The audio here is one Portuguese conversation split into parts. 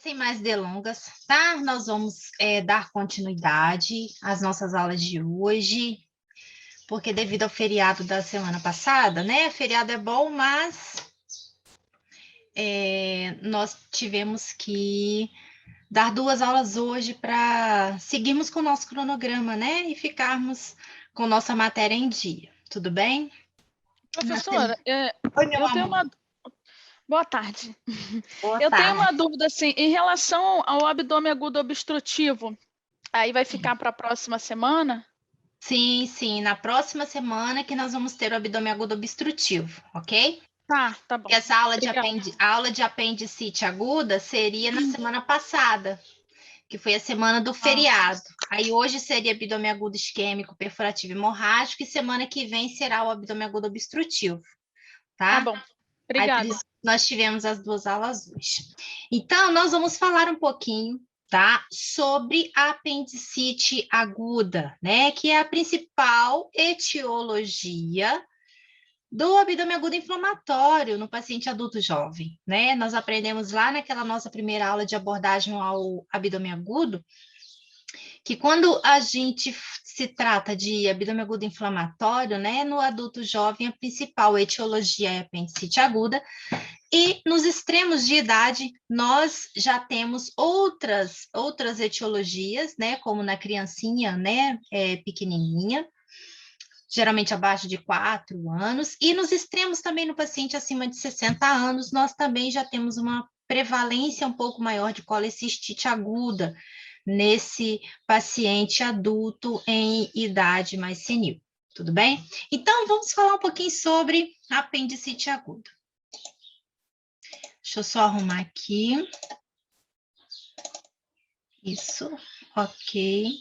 Sem mais delongas, tá? Nós vamos dar continuidade às nossas aulas de hoje, porque devido ao feriado da semana passada, né? Feriado é bom, mas nós tivemos que dar 2 aulas hoje para seguirmos com o nosso cronograma, né? E ficarmos com nossa matéria em dia. Tudo bem? Professora, Oi, meu eu tenho amor. uma... Boa tarde. Boa Eu tenho tarde. uma dúvida, assim, em relação ao abdômen agudo obstrutivo. Aí vai ficar para a próxima semana? Sim, sim. Na próxima semana que nós vamos ter o abdômen agudo obstrutivo, ok? Tá bom. Que essa Obrigada. aula de apendicite aguda seria na semana passada, que foi a semana do feriado. Aí hoje seria abdômen agudo isquêmico, perfurativo e hemorrágico, e semana que vem será o abdômen agudo obstrutivo, Tá tá? bom. Aí por Obrigada. isso nós tivemos as 2 aulas hoje. Então, nós vamos falar um pouquinho, tá? Sobre a apendicite aguda, né? Que é a principal etiologia do abdômen agudo inflamatório no paciente adulto jovem, né? Nós aprendemos lá naquela nossa primeira aula de abordagem ao abdômen agudo, que quando a gente se trata de abdômen agudo inflamatório, né? No adulto jovem, a principal etiologia é a apendicite aguda, e nos extremos de idade, nós já temos outras etiologias, né? Como na criancinha, né? Pequenininha, geralmente abaixo de 4 anos, e nos extremos também no paciente acima de 60 anos, nós também já temos uma prevalência um pouco maior de colecistite aguda nesse paciente adulto em idade mais senil. Tudo bem? Então, vamos falar um pouquinho sobre apendicite aguda. Deixa eu só arrumar aqui. Isso, ok.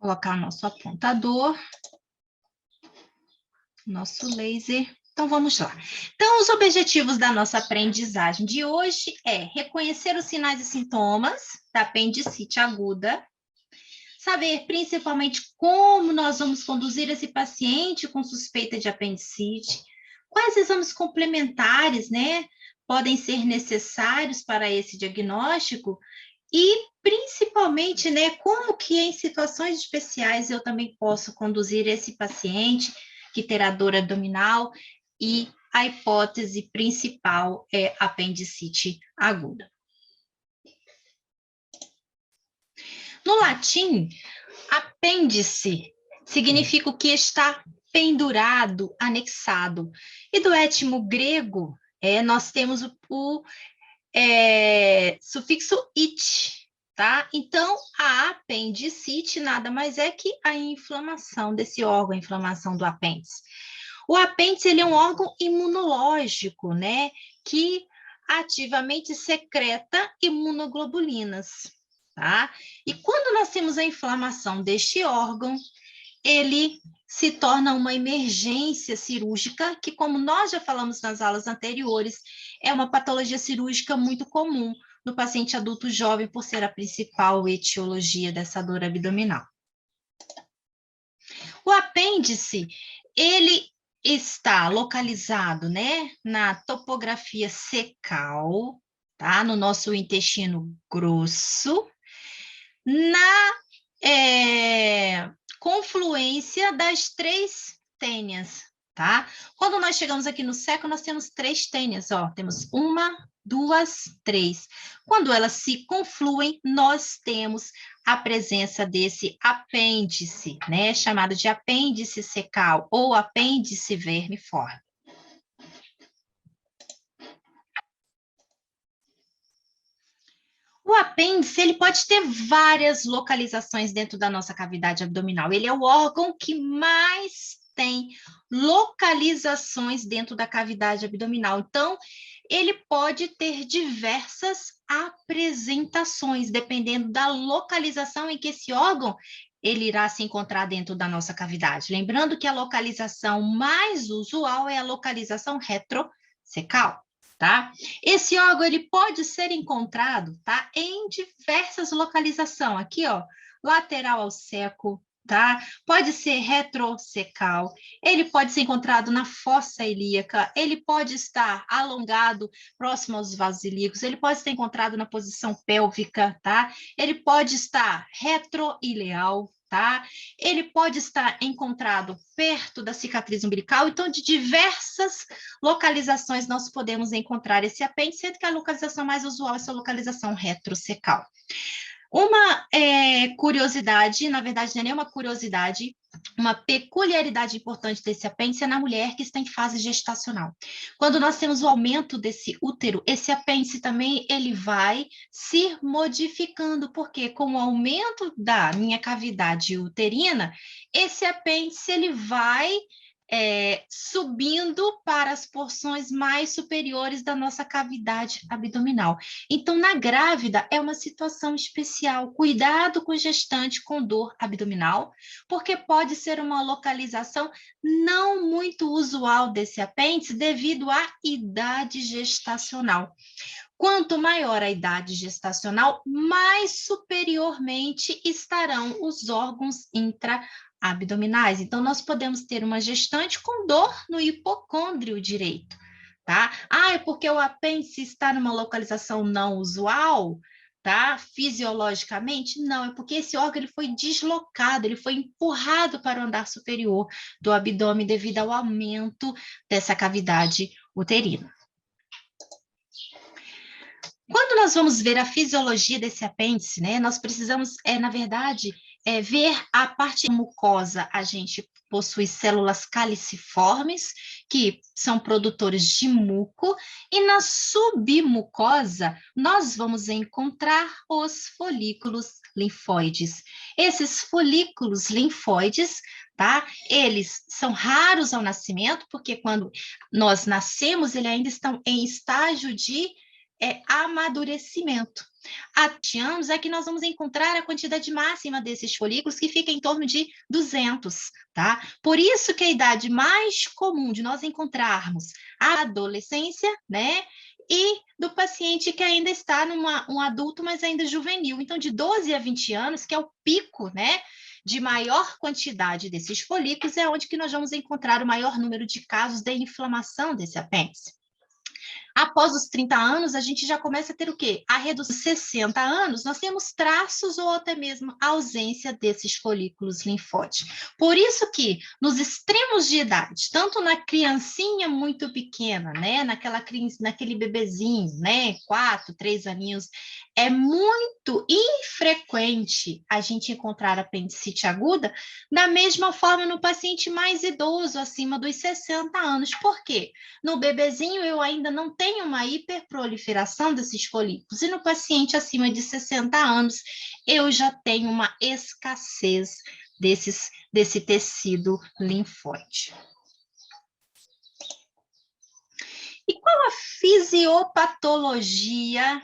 Colocar o nosso apontador, nosso laser. Então, vamos lá. Então, os objetivos da nossa aprendizagem de hoje é reconhecer os sinais e sintomas da apendicite aguda, saber principalmente como nós vamos conduzir esse paciente com suspeita de apendicite, quais exames complementares, né, podem ser necessários para esse diagnóstico e, principalmente, né, como que em situações especiais eu também posso conduzir esse paciente que terá dor abdominal e a hipótese principal é apendicite aguda. No latim, apêndice significa o que está pendurado, anexado. E do étimo grego, nós temos o sufixo it, tá? Então, a apendicite nada mais é que a inflamação desse órgão, a inflamação do apêndice. O apêndice, ele é um órgão imunológico, né? Que ativamente secreta imunoglobulinas, tá? E quando nós temos a inflamação deste órgão, ele se torna uma emergência cirúrgica, que, como nós já falamos nas aulas anteriores, é uma patologia cirúrgica muito comum no paciente adulto jovem, por ser a principal etiologia dessa dor abdominal. O apêndice, ele está localizado, né, na topografia cecal, tá, no nosso intestino grosso, na confluência das 3 tênias, tá? Quando nós chegamos aqui no ceco, nós temos 3 tênias, ó, temos 1, 2, 3. Quando elas se confluem, nós temos a presença desse apêndice, né, chamado de apêndice cecal ou apêndice vermiforme. O apêndice, ele pode ter várias localizações dentro da nossa cavidade abdominal. Ele é o órgão que mais tem localizações dentro da cavidade abdominal. Então, ele pode ter diversas apresentações, dependendo da localização em que esse órgão ele irá se encontrar dentro da nossa cavidade. Lembrando que a localização mais usual é a localização retrocecal. Tá? Esse órgão ele pode ser encontrado, tá, em diversas localizações. Aqui, ó, lateral ao ceco, tá? Pode ser retrocecal, ele pode ser encontrado na fossa ilíaca, ele pode estar alongado próximo aos vasos ilíacos, ele pode ser encontrado na posição pélvica, tá? Ele pode estar retroileal, tá? Ele pode estar encontrado perto da cicatriz umbilical, então de diversas localizações nós podemos encontrar esse apêndice, sendo que a localização mais usual é essa localização retrocecal. Uma curiosidade, na verdade não é nenhuma curiosidade, uma peculiaridade importante desse apêndice é na mulher que está em fase gestacional. Quando nós temos o aumento desse útero, esse apêndice também ele vai se modificando, porque com o aumento da minha cavidade uterina, esse apêndice ele vai subindo para as porções mais superiores da nossa cavidade abdominal. Então, na grávida, é uma situação especial. Cuidado com gestante com dor abdominal, porque pode ser uma localização não muito usual desse apêndice devido à idade gestacional. Quanto maior a idade gestacional, mais superiormente estarão os órgãos intraabdominais. Então, nós podemos ter uma gestante com dor no hipocôndrio direito, tá? É porque o apêndice está numa localização não usual, tá? Fisiologicamente, não, é porque esse órgão ele foi deslocado, ele foi empurrado para o andar superior do abdômen devido ao aumento dessa cavidade uterina. Quando nós vamos ver a fisiologia desse apêndice, né, nós precisamos, na verdade, ver a parte mucosa. A gente possui células caliciformes, que são produtores de muco, e na submucosa nós vamos encontrar os folículos linfóides. Esses folículos linfóides, tá? Eles são raros ao nascimento, porque quando nós nascemos, eles ainda estão em estágio de amadurecimento. Há 20 anos é que nós vamos encontrar a quantidade máxima desses folículos, que fica em torno de 200, tá? Por isso que a idade mais comum de nós encontrarmos a adolescência, né? E do paciente que ainda está um adulto, mas ainda juvenil. Então, de 12 a 20 anos, que é o pico, né? De maior quantidade desses folículos, é onde que nós vamos encontrar o maior número de casos de inflamação desse apêndice. Após os 30 anos, a gente já começa a ter o quê? A redução. 60 anos, nós temos traços ou até mesmo ausência desses folículos linfóides. Por isso que, nos extremos de idade, tanto na criancinha muito pequena, né, naquele bebezinho, né, 4, 3 aninhos, é muito infrequente a gente encontrar apendicite aguda, da mesma forma no paciente mais idoso, acima dos 60 anos. Por quê? No bebezinho, eu ainda não tenho uma hiperproliferação desses folículos, e no paciente acima de 60 anos, eu já tenho uma escassez desse tecido linfóide. E qual a fisiopatologia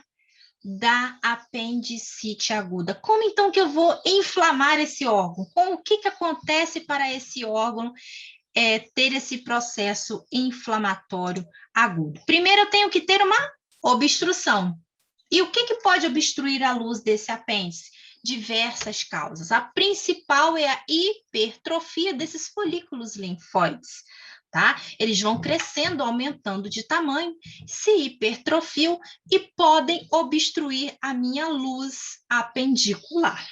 da apendicite aguda? Como então que eu vou inflamar esse órgão? O que acontece para esse órgão ter esse processo inflamatório agudo? Primeiro, eu tenho que ter uma obstrução. E o que pode obstruir a luz desse apêndice? Diversas causas. A principal é a hipertrofia desses folículos linfóides, tá? Eles vão crescendo, aumentando de tamanho, se hipertrofiam e podem obstruir a minha luz apendicular.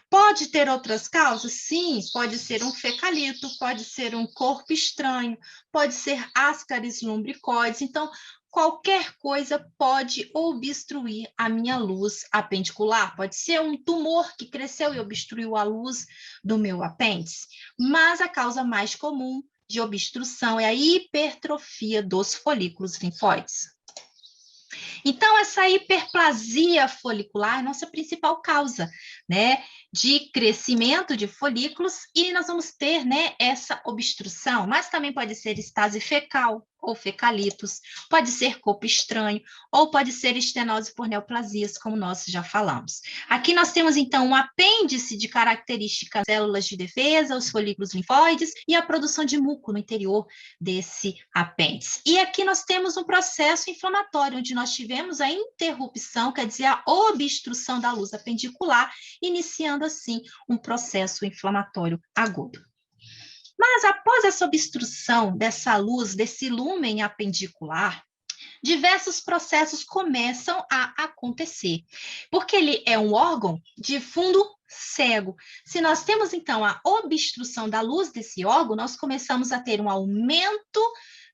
Pode ter outras causas? Sim, pode ser um fecalito, pode ser um corpo estranho, pode ser ascaris lumbricoides. Então, qualquer coisa pode obstruir a minha luz apendicular. Pode ser um tumor que cresceu e obstruiu a luz do meu apêndice. Mas a causa mais comum de obstrução é a hipertrofia dos folículos linfóides. Então, essa hiperplasia folicular é a nossa principal causa, né, de crescimento de folículos, e nós vamos ter, né, essa obstrução, mas também pode ser estase fecal, ou fecalitos, pode ser corpo estranho, ou pode ser estenose por neoplasias, como nós já falamos. Aqui nós temos, então, um apêndice de características células de defesa, os folículos linfóides e a produção de muco no interior desse apêndice. E aqui nós temos um processo inflamatório, onde nós tivemos a interrupção, quer dizer, a obstrução da luz apendicular, iniciando, assim, um processo inflamatório agudo. Mas após essa obstrução dessa luz, desse lúmen apendicular, diversos processos começam a acontecer, porque ele é um órgão de fundo cego. Se nós temos, então, a obstrução da luz desse órgão, nós começamos a ter um aumento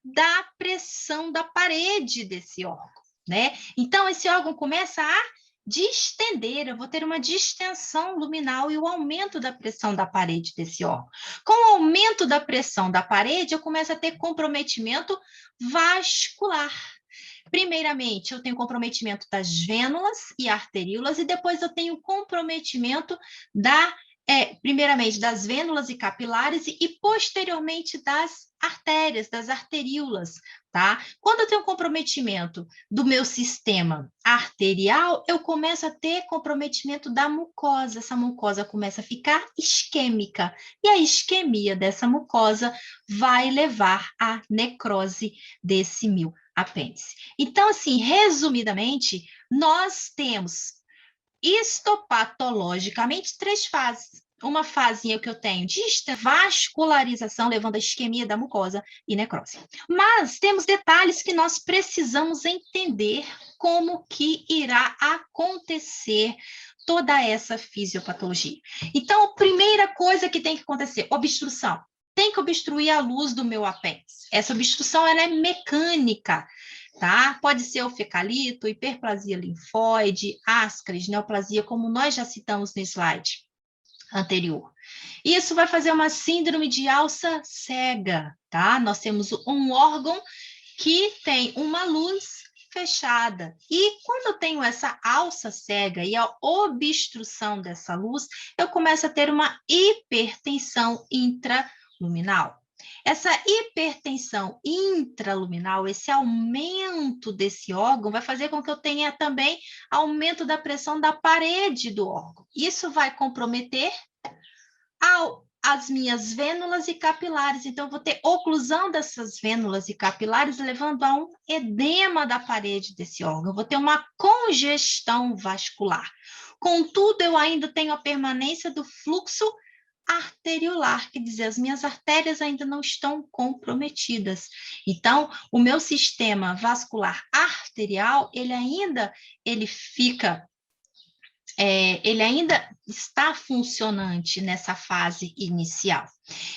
da pressão da parede desse órgão, né? Então, esse órgão começa a distender, eu vou ter uma distensão luminal e o aumento da pressão da parede desse órgão. Com o aumento da pressão da parede, eu começo a ter comprometimento vascular. Primeiramente, eu tenho comprometimento das vênulas e arteríolas, e depois eu tenho comprometimento primeiramente das vênulas e capilares e posteriormente das artérias, das arteríolas, tá? Quando eu tenho comprometimento do meu sistema arterial, eu começo a ter comprometimento da mucosa. Essa mucosa começa a ficar isquêmica, e a isquemia dessa mucosa vai levar à necrose desse apêndice. Então, assim, resumidamente, nós temos histopatologicamente 3 fases. Uma fase que eu tenho de vascularização, levando à isquemia da mucosa e necrose. Mas temos detalhes que nós precisamos entender como que irá acontecer toda essa fisiopatologia. Então, a primeira coisa que tem que acontecer, obstrução. Tem que obstruir a luz do meu apêndice. Essa obstrução ela é mecânica, tá? Pode ser o fecalito, hiperplasia linfóide, ascaris, neoplasia, como nós já citamos no slide anterior. Isso vai fazer uma síndrome de alça cega, tá? Nós temos um órgão que tem uma luz fechada. E quando eu tenho essa alça cega e a obstrução dessa luz, eu começo a ter uma hipertensão intraluminal. Essa hipertensão intraluminal, esse aumento desse órgão, vai fazer com que eu tenha também aumento da pressão da parede do órgão. Isso vai comprometer as minhas vênulas e capilares. Então, eu vou ter oclusão dessas vênulas e capilares, levando a um edema da parede desse órgão. Eu vou ter uma congestão vascular. Contudo, eu ainda tenho a permanência do fluxo arteriolar, quer dizer, as minhas artérias ainda não estão comprometidas. Então, o meu sistema vascular arterial, ele ainda está funcionante nessa fase inicial.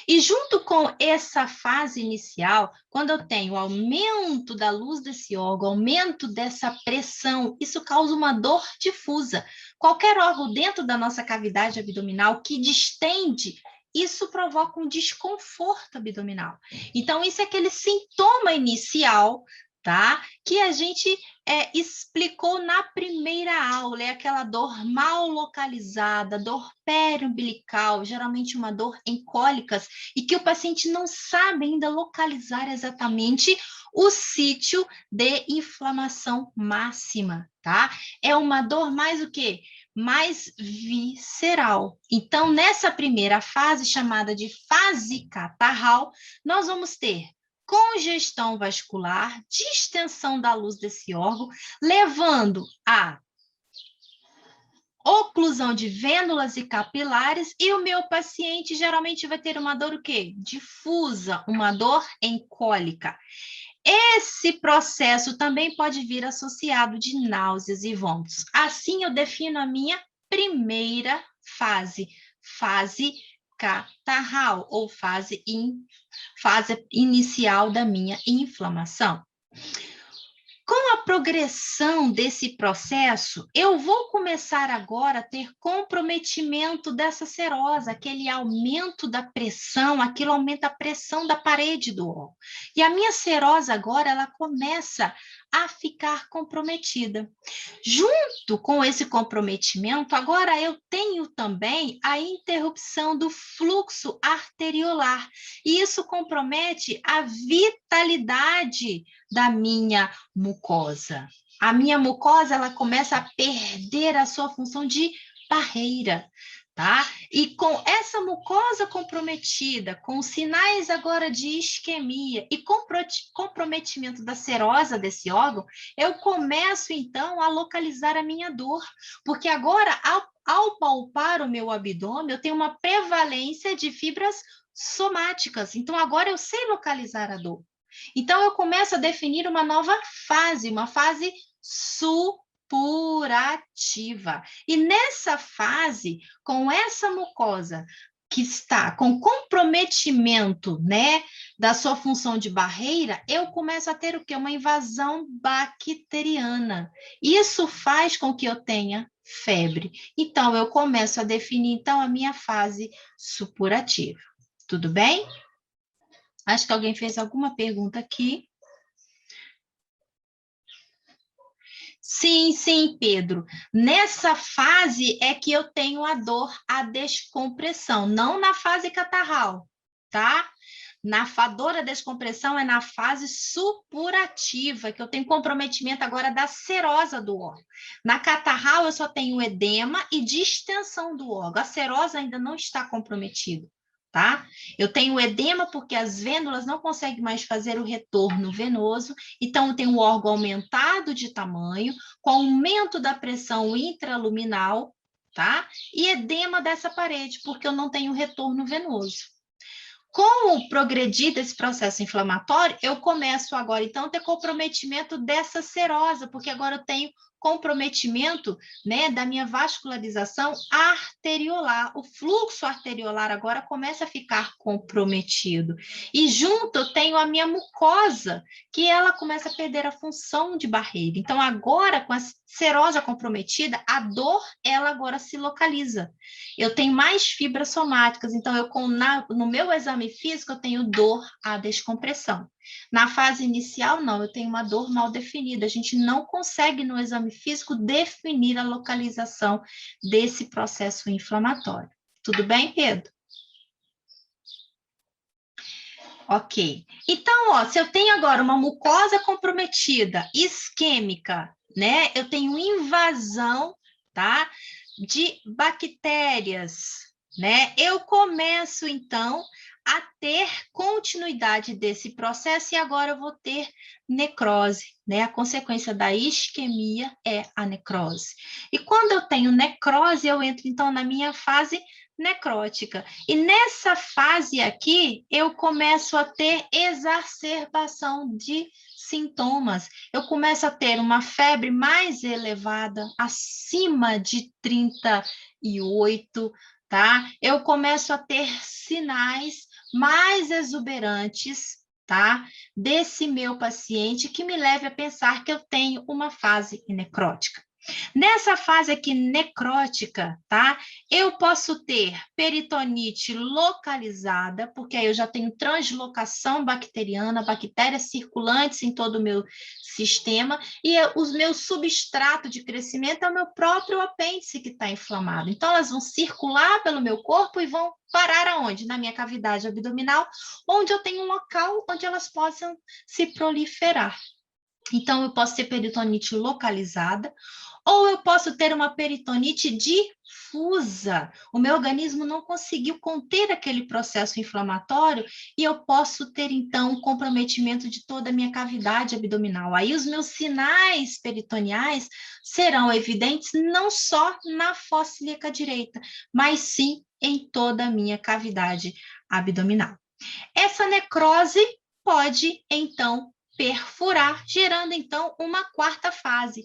E junto com essa fase inicial, quando eu tenho aumento da luz desse órgão, aumento dessa pressão, isso causa uma dor difusa. Qualquer órgão dentro da nossa cavidade abdominal que distende, isso provoca um desconforto abdominal. Então, isso é aquele sintoma inicial, tá? Que a gente explicou na primeira aula, é aquela dor mal localizada, dor periumbilical, geralmente uma dor em cólicas, e que o paciente não sabe ainda localizar exatamente o sítio de inflamação máxima, tá? É uma dor mais o quê? Mais visceral. Então, nessa primeira fase, chamada de fase catarral, nós vamos ter congestão vascular, distensão da luz desse órgão, levando a oclusão de vênulas e capilares, e o meu paciente geralmente vai ter uma dor o quê? Difusa, uma dor em cólica. Esse processo também pode vir associado de náuseas e vômitos. Assim, eu defino a minha primeira fase, fase catarral, ou fase inicial da minha inflamação. Com a progressão desse processo, eu vou começar agora a ter comprometimento dessa serosa, aquele aumento da pressão, aquilo aumenta a pressão da parede do órgão. E a minha serosa agora, ela começa a ficar comprometida. Junto com esse comprometimento, agora eu tenho também a interrupção do fluxo arteriolar. E isso compromete a vitalidade da minha mucosa. A minha mucosa, ela começa a perder a sua função de barreira, tá? E com essa mucosa comprometida, com sinais agora de isquemia e comprometimento da serosa desse órgão, eu começo, então, a localizar a minha dor, porque agora, ao palpar o meu abdômen, eu tenho uma prevalência de fibras somáticas, então agora eu sei localizar a dor. Então, eu começo a definir uma nova fase, uma fase supurativa. E nessa fase, com essa mucosa que está com comprometimento, né, da sua função de barreira, eu começo a ter o quê? Uma invasão bacteriana. Isso faz com que eu tenha febre. Então, eu começo a definir, então, a minha fase supurativa. Tudo bem? Acho que alguém fez alguma pergunta aqui. Sim, Pedro. Nessa fase é que eu tenho a dor, a descompressão, não na fase catarral, tá? A dor, a descompressão é na fase supurativa, que eu tenho comprometimento agora da serosa do órgão. Na catarral, eu só tenho edema e distensão do órgão. A serosa ainda não está comprometida. Tá? Eu tenho edema porque as vênulas não conseguem mais fazer o retorno venoso, então eu tenho um órgão aumentado de tamanho, com aumento da pressão intraluminal, tá? E edema dessa parede, porque eu não tenho retorno venoso. Com o progredir desse processo inflamatório, eu começo agora, então, a ter comprometimento dessa serosa, porque agora eu tenho comprometimento, né, da minha vascularização arteriolar. O fluxo arteriolar agora começa a ficar comprometido. E junto eu tenho a minha mucosa, que ela começa a perder a função de barreira. Então, agora, com a serosa comprometida, a dor, ela agora se localiza. Eu tenho mais fibras somáticas, então, no meu exame físico, eu tenho dor à descompressão. Na fase inicial, não, eu tenho uma dor mal definida. A gente não consegue, no exame físico, definir a localização desse processo inflamatório. Tudo bem, Pedro? Ok. Então, ó, se eu tenho agora uma mucosa comprometida, isquêmica, né? Eu tenho invasão, tá? De bactérias, né? Eu começo, então, a ter continuidade desse processo e agora eu vou ter necrose, né? A consequência da isquemia é a necrose. E quando eu tenho necrose, eu entro, então, na minha fase necrótica. E nessa fase aqui, eu começo a ter exacerbação de sintomas. Eu começo a ter uma febre mais elevada, acima de 38, tá? Eu começo a ter sinais mais exuberantes, tá? Desse meu paciente que me leve a pensar que eu tenho uma fase necrótica. Nessa fase aqui necrótica, tá? Eu posso ter peritonite localizada, porque aí eu já tenho translocação bacteriana, bactérias circulantes em todo o meu sistema, e os meus substrato de crescimento é o meu próprio apêndice que está inflamado. Então, elas vão circular pelo meu corpo e vão parar aonde? Na minha cavidade abdominal, onde eu tenho um local onde elas possam se proliferar. Então, eu posso ter peritonite localizada, ou eu posso ter uma peritonite difusa. O meu organismo não conseguiu conter aquele processo inflamatório e eu posso ter, então, um comprometimento de toda a minha cavidade abdominal. Aí os meus sinais peritoneais serão evidentes não só na fossa ilíaca direita, mas sim em toda a minha cavidade abdominal. Essa necrose pode, então, perfurar, gerando, então, uma quarta fase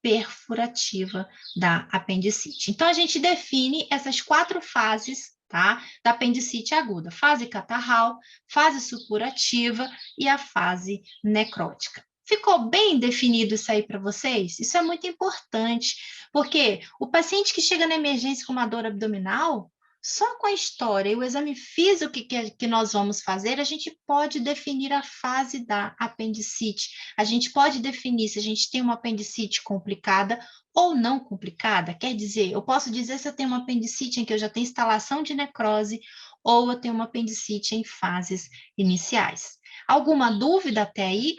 perfurativa da apendicite. Então, a gente define essas 4 fases, tá? Da apendicite aguda: fase catarral, fase supurativa e a fase necrótica. Ficou bem definido isso aí para vocês? Isso é muito importante, porque o paciente que chega na emergência com uma dor abdominal, Só com a história e o exame físico que nós vamos fazer, a gente pode definir a fase da apendicite. A gente pode definir se a gente tem uma apendicite complicada ou não complicada. Quer dizer, eu posso dizer se eu tenho uma apendicite em que eu já tenho instalação de necrose ou eu tenho uma apendicite em fases iniciais. Alguma dúvida até aí?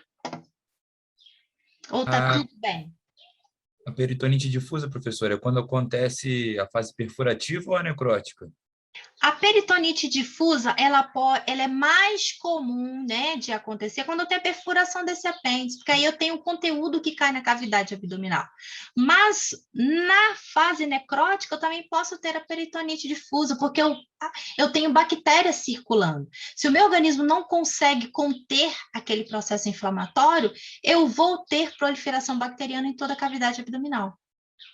Ou tá A, tudo bem? a peritonite difusa, professora, é quando acontece a fase perfurativa ou a necrótica? A peritonite difusa, ela é mais comum, né, de acontecer quando tem a perfuração desse apêndice, porque aí eu tenho conteúdo que cai na cavidade abdominal. Mas na fase necrótica, eu também posso ter a peritonite difusa, porque eu tenho bactérias circulando. Se o meu organismo não consegue conter aquele processo inflamatório, eu vou ter proliferação bacteriana em toda a cavidade abdominal.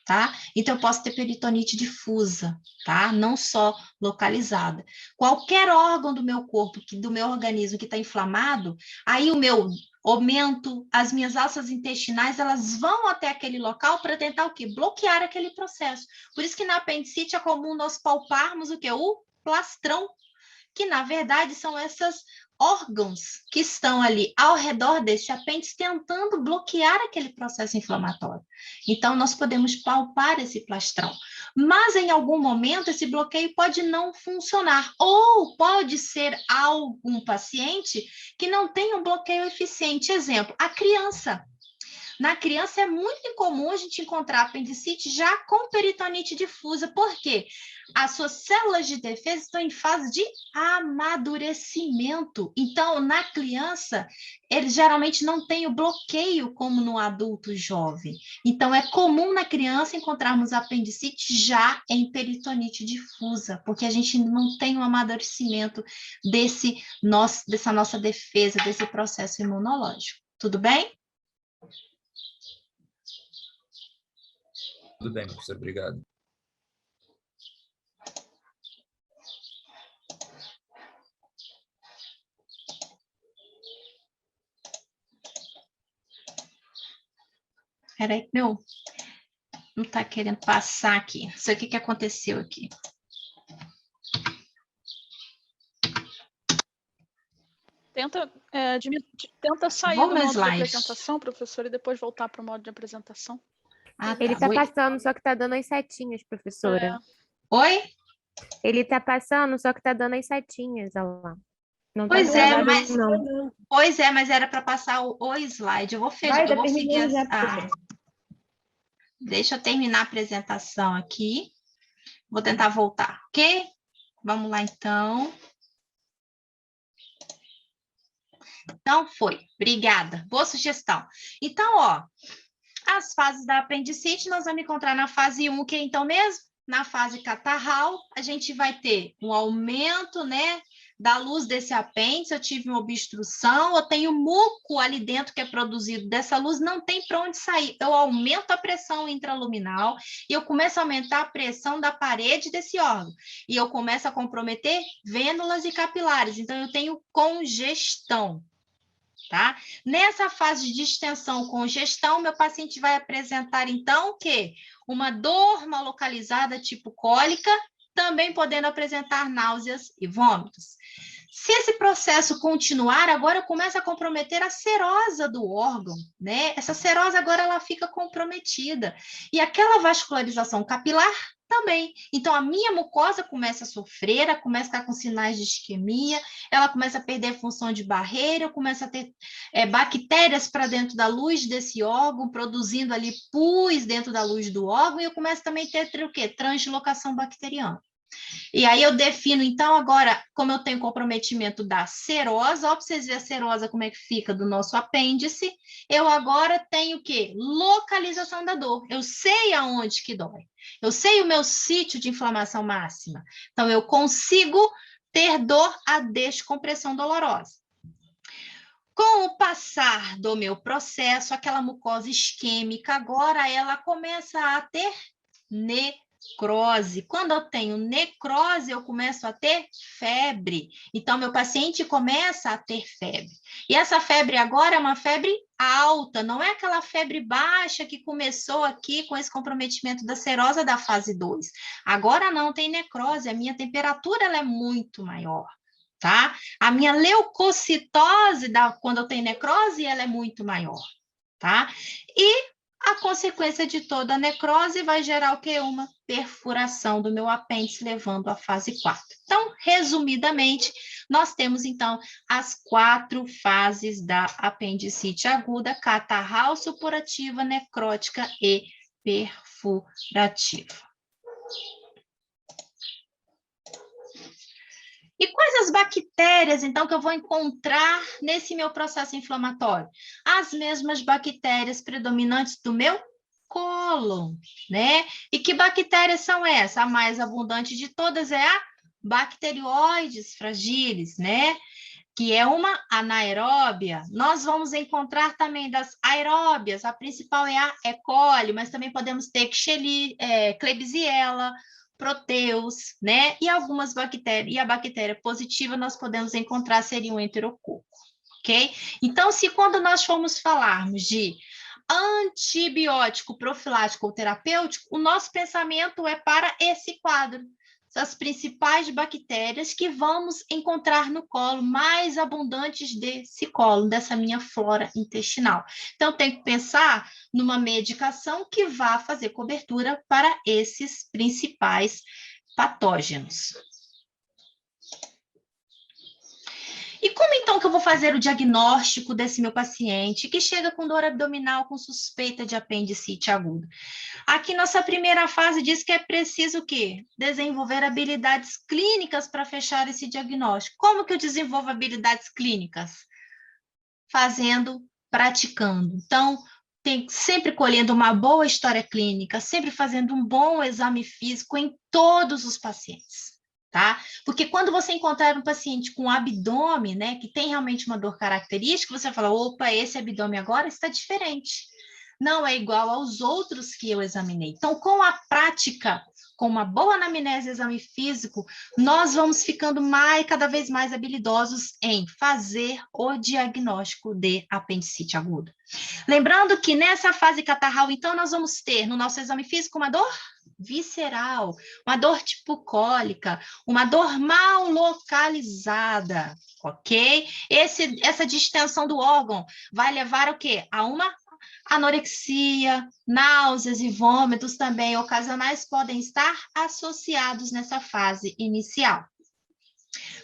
Tá? Então, eu posso ter peritonite difusa, tá? Não só localizada. Qualquer órgão do meu corpo, do meu organismo que está inflamado, aí o meu aumento, as minhas alças intestinais, elas vão até aquele local para tentar o quê? Bloquear aquele processo. Por isso que na apendicite é comum nós palparmos o quê? O plastrão, que na verdade são esses órgãos que estão ali ao redor desse apêndice tentando bloquear aquele processo inflamatório. Então, nós podemos palpar esse plastrão. Mas, em algum momento, esse bloqueio pode não funcionar. Ou pode ser algum paciente que não tem um bloqueio eficiente. Exemplo, a criança. Na criança é muito incomum a gente encontrar apendicite já com peritonite difusa. Por quê? As suas células de defesa estão em fase de amadurecimento. Então, na criança, ele geralmente não tem o bloqueio como no adulto jovem. Então, é comum na criança encontrarmos apendicite já em peritonite difusa, porque a gente não tem o amadurecimento dessa nossa defesa, desse processo imunológico. Tudo bem? Tudo bem, professor, obrigado. Peraí, meu, não está querendo passar aqui. Não sei o que aconteceu aqui. Tenta sair Vou do no modo de slide. apresentação, professor, e depois voltar para o modo de apresentação. Ah, Ele tá. tá passando, só que tá dando as setinhas, professora. Oi? Ele tá passando, só que tá dando as setinhas, olha lá. Não tá Pois é, travado, mas não. pois é, mas era para passar o slide. Eu vou fechar, eu vou seguir deixa eu terminar a apresentação aqui. Vou tentar voltar, ok? Vamos lá, então. Então, foi. Obrigada. Boa sugestão. Então, ó, as fases da apendicite, nós vamos encontrar na fase 1, que é então mesmo? Na fase catarral, a gente vai ter um aumento, né, da luz desse apêndice, eu tive uma obstrução, eu tenho muco ali dentro que é produzido dessa luz, não tem para onde sair. Eu aumento a pressão intraluminal e eu começo a aumentar a pressão da parede desse órgão. E eu começo a comprometer vênulas e capilares. Então, eu tenho congestão. Tá? Nessa fase de distensão congestão, meu paciente vai apresentar, então, o quê? Uma dor mal localizada, tipo cólica, também podendo apresentar náuseas e vômitos. Se esse processo continuar, agora começa a comprometer a serosa do órgão, né? Essa serosa agora ela fica comprometida. E aquela vascularização capilar também. Então, a minha mucosa começa a sofrer, ela começa a estar com sinais de isquemia, ela começa a perder a função de barreira, começa a ter bactérias para dentro da luz desse órgão, produzindo ali pus dentro da luz do órgão, e eu começo também a ter o quê? Translocação bacteriana. E aí eu defino, então, agora, como eu tenho comprometimento da serosa, ó, para vocês verem a serosa como é que fica do nosso apêndice, eu agora tenho o quê? Localização da dor. Eu sei aonde que dói. Eu sei o meu sítio de inflamação máxima. Então, eu consigo ter dor a descompressão dolorosa. Com o passar do meu processo, aquela mucosa isquêmica, agora ela começa a ter necrose. necrose. Quando eu tenho necrose, eu começo a ter febre. Então, meu paciente começa a ter febre. E essa febre agora é uma febre alta, não é aquela febre baixa que começou aqui com esse comprometimento da serosa da fase 2. Agora não tem necrose, a minha temperatura ela é muito maior. Tá? A minha leucocitose, quando eu tenho necrose, ela é muito maior, tá? E a consequência de toda a necrose vai gerar o quê? Uma perfuração do meu apêndice, levando à fase 4. Então, resumidamente, nós temos, então, as 4 fases da apendicite aguda: catarral, supurativa, necrótica e perfurativa. E quais as bactérias, então, que eu vou encontrar nesse meu processo inflamatório? As mesmas bactérias predominantes do meu cólon, né? E que bactérias são essas? A mais abundante de todas é a Bacteroides fragilis, né? Que é uma anaeróbia. Nós vamos encontrar também das aeróbias, a principal é a E. coli, mas também podemos ter Klebsiella, Proteus, né? E algumas bactérias, e a bactéria positiva nós podemos encontrar seria o enterococo, ok? Então, se quando nós formos falarmos de antibiótico profilático ou terapêutico, o nosso pensamento é para esse quadro. As principais bactérias que vamos encontrar no colo, mais abundantes desse colo, dessa minha flora intestinal. Então, tem que pensar numa medicação que vá fazer cobertura para esses principais patógenos. E como então que eu vou fazer o diagnóstico desse meu paciente que chega com dor abdominal com suspeita de apendicite aguda? Aqui nossa primeira fase diz que é preciso o quê? Desenvolver habilidades clínicas para fechar esse diagnóstico. Como que eu desenvolvo habilidades clínicas? Praticando. Então, sempre colhendo uma boa história clínica, sempre fazendo um bom exame físico em todos os pacientes. Tá? Porque quando você encontrar um paciente com abdômen, né, que tem realmente uma dor característica, você vai falar, opa, esse abdômen agora está diferente. Não é igual aos outros que eu examinei. Então, com a prática, com uma boa anamnese e exame físico, nós vamos ficando cada vez mais habilidosos em fazer o diagnóstico de apendicite aguda. Lembrando que nessa fase catarral, então, nós vamos ter no nosso exame físico uma dor visceral, uma dor tipo cólica, uma dor mal localizada, ok? Essa distensão do órgão vai levar ao quê? A uma anorexia, náuseas e vômitos também ocasionais podem estar associados nessa fase inicial.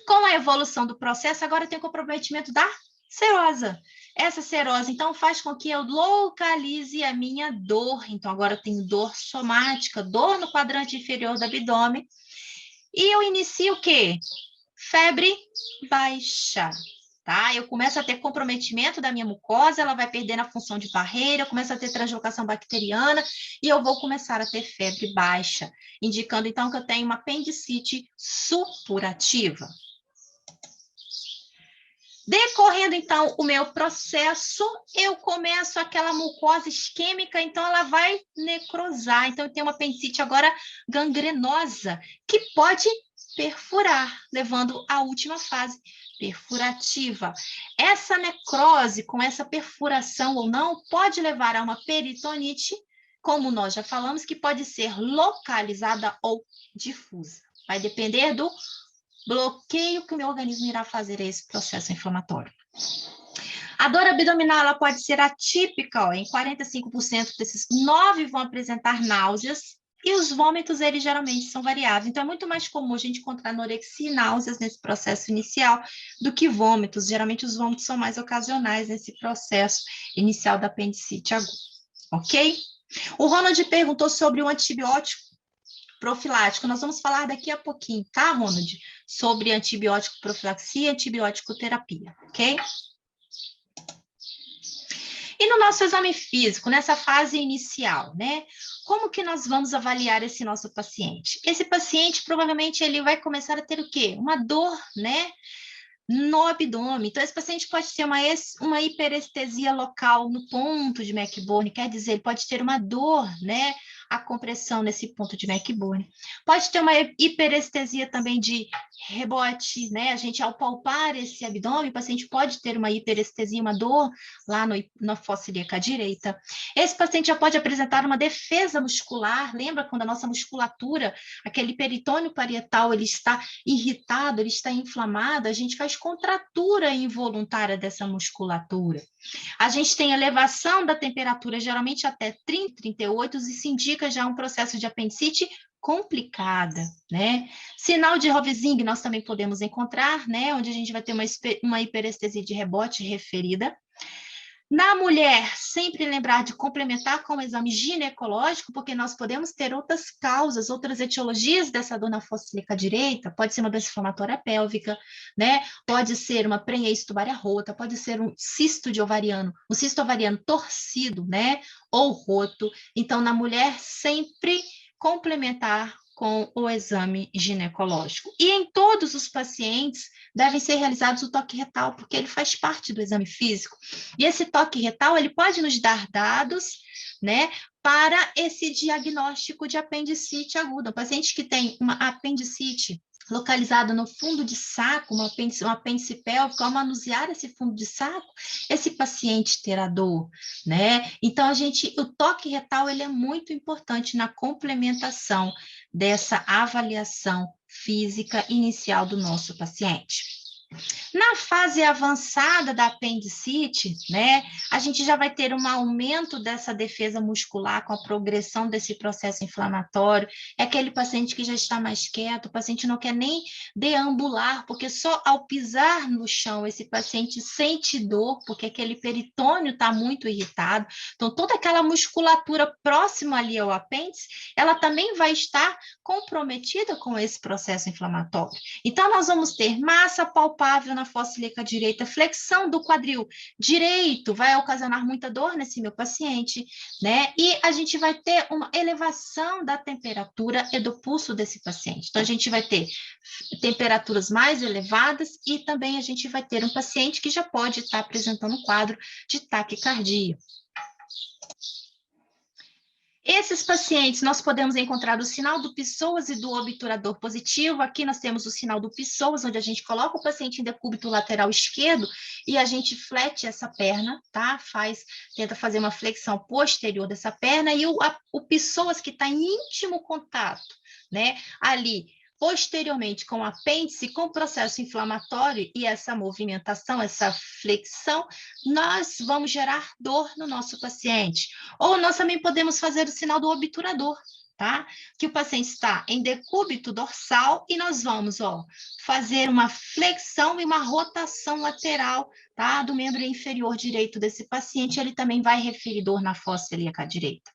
Com a evolução do processo, agora tem o comprometimento da serosa. Essa serose, então, faz com que eu localize a minha dor. Então, agora eu tenho dor somática, dor no quadrante inferior do abdômen. E eu inicio o quê? Febre baixa. Tá? Eu começo a ter comprometimento da minha mucosa, ela vai perdendo a função de barreira, eu começo a ter translocação bacteriana e eu vou começar a ter febre baixa, indicando, então, que eu tenho uma apendicite supurativa. Decorrendo, então, o meu processo, eu começo aquela mucosa isquêmica, então ela vai necrosar. Então, eu tenho uma apendicite agora gangrenosa, que pode perfurar, levando à última fase, perfurativa. Essa necrose, com essa perfuração ou não, pode levar a uma peritonite, como nós já falamos, que pode ser localizada ou difusa. Vai depender do bloqueio que o meu organismo irá fazer a esse processo inflamatório. A dor abdominal ela pode ser atípica, ó, em 45% desses 9 vão apresentar náuseas, e os vômitos, eles geralmente são variáveis. Então, é muito mais comum a gente encontrar anorexia e náuseas nesse processo inicial do que vômitos. Geralmente, os vômitos são mais ocasionais nesse processo inicial da apendicite aguda, ok? O Ronald perguntou sobre o antibiótico profilático. Nós vamos falar daqui a pouquinho, tá, Ronald? Sobre antibiótico profilaxia e antibiótico terapia, ok? E no nosso exame físico, nessa fase inicial, né? Como que nós vamos avaliar esse nosso paciente? Esse paciente, provavelmente, ele vai começar a ter o quê? Uma dor, né? No abdômen. Então, esse paciente pode ter uma hiperestesia local no ponto de McBone, quer dizer, ele pode ter uma dor, né? a compressão nesse ponto de Meckelborn. Pode ter uma hiperestesia também de rebote, né? A gente, ao palpar esse abdômen, o paciente pode ter uma hiperestesia, uma dor lá na fossa ilíaca direita. Esse paciente já pode apresentar uma defesa muscular. Lembra quando a nossa musculatura, aquele peritônio parietal, ele está irritado, ele está inflamado, a gente faz contratura involuntária dessa musculatura. A gente tem elevação da temperatura, geralmente até 30, 38, e se indica já um processo de apendicite complicada, né? Sinal de Rovesing nós também podemos encontrar, né? Onde a gente vai ter uma hiperestesia de rebote referida. Na mulher, sempre lembrar de complementar com o exame ginecológico, porque nós podemos ter outras causas, outras etiologias dessa dor na fossa ilíaca direita, pode ser uma doença inflamatória pélvica, né? Pode ser uma prenhese tubária rota, pode ser um cisto ovariano torcido, né? Ou roto. Então, na mulher, sempre complementar com o exame ginecológico. E em todos os pacientes devem ser realizados o toque retal, porque ele faz parte do exame físico. E esse toque retal, ele pode nos dar dados, né, para esse diagnóstico de apendicite aguda. O paciente que tem uma apendicite localizada no fundo de saco, um apêndice pélvico, ao manusear esse fundo de saco, esse paciente terá dor, né? Então, o toque retal, ele é muito importante na complementação dessa avaliação física inicial do nosso paciente. Na fase avançada da apendicite, né, a gente já vai ter um aumento dessa defesa muscular com a progressão desse processo inflamatório. É aquele paciente que já está mais quieto, o paciente não quer nem deambular, porque só ao pisar no chão esse paciente sente dor, porque aquele peritônio está muito irritado. Então, toda aquela musculatura próxima ali ao apêndice, ela também vai estar comprometida com esse processo inflamatório. Então, nós vamos ter massa palpável na fossa ilíaca direita, flexão do quadril direito, vai ocasionar muita dor nesse meu paciente, né? E a gente vai ter uma elevação da temperatura e do pulso desse paciente. Então, a gente vai ter temperaturas mais elevadas e também a gente vai ter um paciente que já pode estar apresentando um quadro de taquicardia. Esses pacientes, nós podemos encontrar o sinal do Psoas e do obturador positivo. Aqui nós temos o sinal do Psoas, onde a gente coloca o paciente em decúbito lateral esquerdo e a gente flete essa perna, tá? Tenta fazer uma flexão posterior dessa perna e o Psoas que está em íntimo contato, né? Ali, posteriormente, com o apêndice, com o processo inflamatório e essa movimentação, essa flexão, nós vamos gerar dor no nosso paciente. Ou nós também podemos fazer o sinal do obturador, tá? Que o paciente está em decúbito dorsal e nós vamos, fazer uma flexão e uma rotação lateral, tá? Do membro inferior direito desse paciente, ele também vai referir dor na fossa ilíaca direita.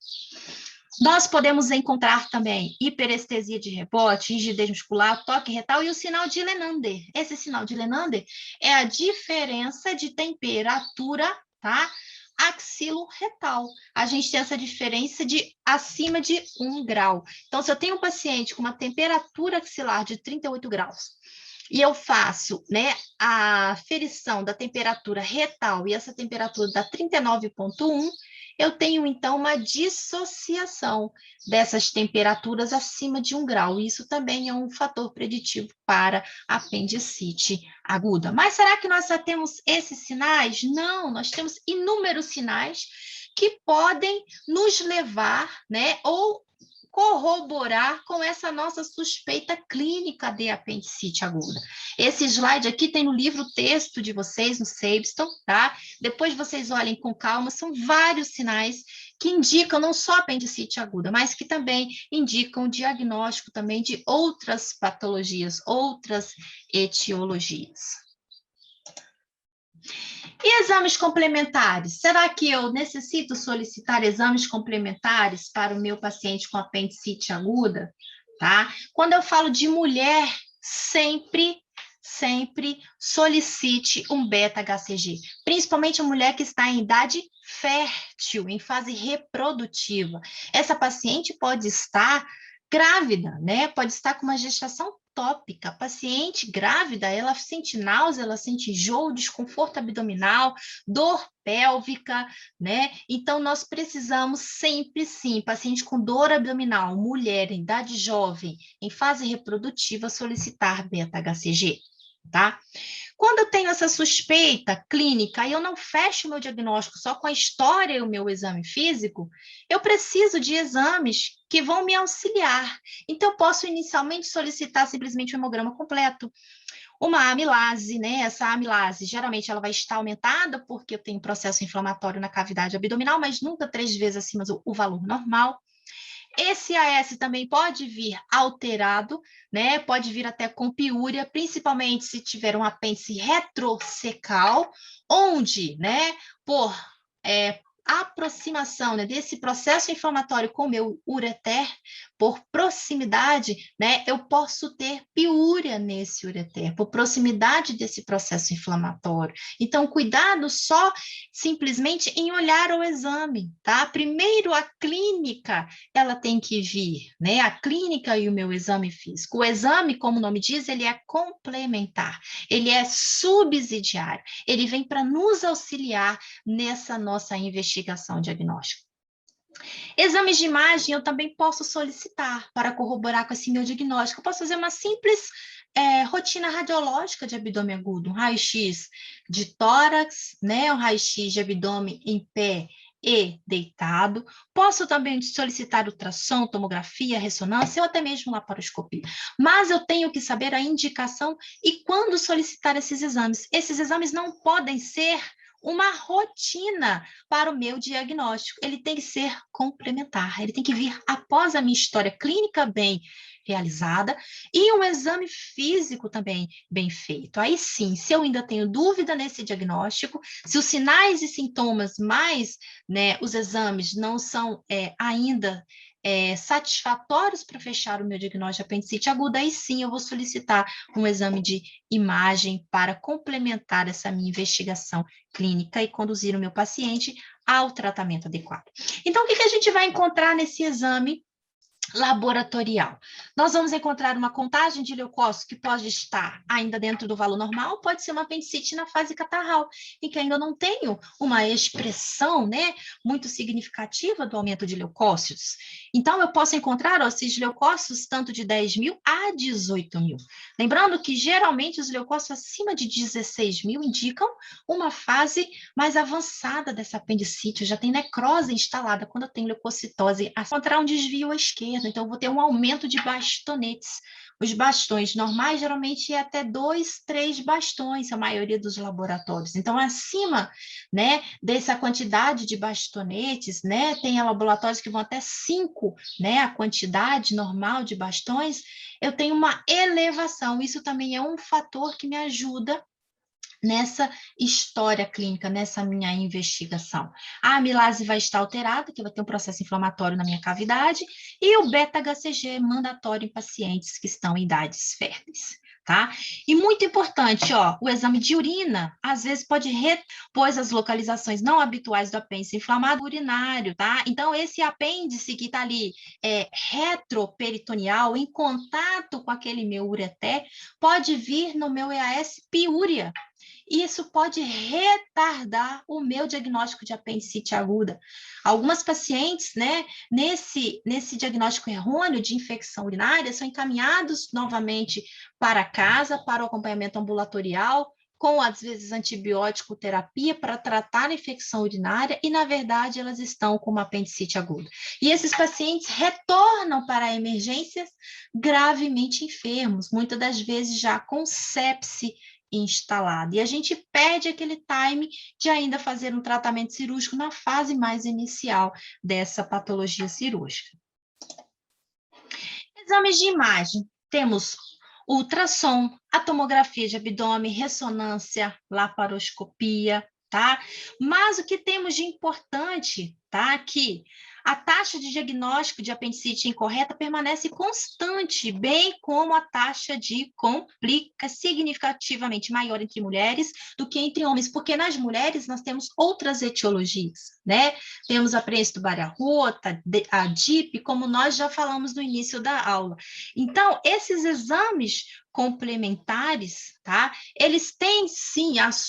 Nós podemos encontrar também hiperestesia de rebote, rigidez muscular, toque retal e o sinal de Lenander. Esse sinal de Lenander é a diferença de temperatura, tá? Axilo-retal. A gente tem essa diferença de acima de 1 grau. Então, se eu tenho um paciente com uma temperatura axilar de 38 graus, e eu faço, né, a ferição da temperatura retal e essa temperatura dá 39,1, eu tenho, então, uma dissociação dessas temperaturas acima de 1 grau. Isso também é um fator preditivo para apendicite aguda. Mas será que nós só temos esses sinais? Não, nós temos inúmeros sinais que podem nos levar, né, ou corroborar com essa nossa suspeita clínica de apendicite aguda. Esse slide aqui tem no livro texto de vocês, no Sabeston, tá? Depois vocês olhem com calma, são vários sinais que indicam não só apendicite aguda, mas que também indicam o diagnóstico também de outras patologias, outras etiologias. E exames complementares? Será que eu necessito solicitar exames complementares para o meu paciente com apendicite aguda? Tá? Quando eu falo de mulher, sempre solicite um beta-HCG, principalmente a mulher que está em idade fértil, em fase reprodutiva. Essa paciente pode estar grávida, né? Pode estar com uma gestação atópica. A paciente grávida, ela sente náusea, ela sente enjoo, desconforto abdominal, dor pélvica, né? Então, nós precisamos sempre, sim, paciente com dor abdominal, mulher, em idade jovem, em fase reprodutiva, solicitar beta-HCG, tá? Quando eu tenho essa suspeita clínica e eu não fecho o meu diagnóstico só com a história e o meu exame físico, eu preciso de exames que vão me auxiliar. Então, eu posso inicialmente solicitar simplesmente um hemograma completo, uma amilase, né? Essa amilase, geralmente, ela vai estar aumentada porque eu tenho processo inflamatório na cavidade abdominal, mas nunca 3 vezes acima do valor normal. Esse AS também pode vir alterado, né? Pode vir até com piúria, principalmente se tiver um apêndice retrocecal, onde, né, por aproximação, né, desse processo inflamatório com o meu ureter, por proximidade, né, eu posso ter piúria nesse ureter, por proximidade desse processo inflamatório. Então, cuidado só simplesmente em olhar o exame, tá? Primeiro, a clínica, ela tem que vir, né? A clínica e o meu exame físico. O exame, como o nome diz, ele é complementar, ele é subsidiário, ele vem para nos auxiliar nessa nossa investigação diagnóstica. Exames de imagem eu também posso solicitar para corroborar com esse meu diagnóstico. Eu posso fazer uma simples rotina radiológica de abdômen agudo, um raio-x de tórax, né, um raio-x de abdômen em pé e deitado. Posso também solicitar ultrassom, tomografia, ressonância ou até mesmo laparoscopia. Mas eu tenho que saber a indicação e quando solicitar esses exames. Esses exames não podem ser uma rotina para o meu diagnóstico. Ele tem que ser complementar, ele tem que vir após a minha história clínica bem realizada e um exame físico também bem feito. Aí sim, se eu ainda tenho dúvida nesse diagnóstico, se os sinais e sintomas mais, né, os exames não são ainda satisfatórios para fechar o meu diagnóstico de apendicite aguda, aí sim eu vou solicitar um exame de imagem para complementar essa minha investigação clínica e conduzir o meu paciente ao tratamento adequado. Então, o que a gente vai encontrar nesse exame laboratorial? Nós vamos encontrar uma contagem de leucócitos que pode estar ainda dentro do valor normal, pode ser uma apendicite na fase catarral, em que ainda não tenho uma expressão, né, muito significativa do aumento de leucócitos. Então, eu posso encontrar esses leucócitos tanto de 10.000 a 18.000. Lembrando que, geralmente, os leucócitos acima de 16.000 indicam uma fase mais avançada dessa apendicite, já tem necrose instalada quando eu tenho leucocitose, a encontrar um desvio à esquerda. Então, eu vou ter um aumento de bastonetes. Os bastões normais, geralmente, é até 2, 3 bastões, a maioria dos laboratórios. Então, acima, né, dessa quantidade de bastonetes, né, tem laboratórios que vão até 5, né, a quantidade normal de bastões, eu tenho uma elevação. Isso também é um fator que me ajuda nessa história clínica, nessa minha investigação. A amilase vai estar alterada, que vai ter um processo inflamatório na minha cavidade, e o beta-HCG mandatório em pacientes que estão em idades férteis, tá? E muito importante, ó, o exame de urina, às vezes pode pois as localizações não habituais do apêndice inflamado urinário, tá? Então, esse apêndice que está ali retroperitoneal, em contato com aquele meu ureter, pode vir no meu EAS piúria. Isso pode retardar o meu diagnóstico de apendicite aguda. Algumas pacientes, né, nesse diagnóstico errôneo de infecção urinária, são encaminhados novamente para casa, para o acompanhamento ambulatorial, com, às vezes, antibiótico terapia para tratar a infecção urinária e, na verdade, elas estão com uma apendicite aguda. E esses pacientes retornam para emergências gravemente enfermos, muitas das vezes já com sepse instalado. E a gente perde aquele time de ainda fazer um tratamento cirúrgico na fase mais inicial dessa patologia cirúrgica. Exames de imagem. Temos ultrassom, a tomografia de abdômen, ressonância, laparoscopia, tá? Mas o que temos de importante tá? Que a taxa de diagnóstico de apendicite incorreta permanece constante, bem como a taxa de complica significativamente maior entre mulheres do que entre homens, porque nas mulheres nós temos outras etiologias, né? Temos a prensa tubária rota, a DIP, como nós já falamos no início da aula. Então, esses exames complementares, tá? Eles têm, sim, as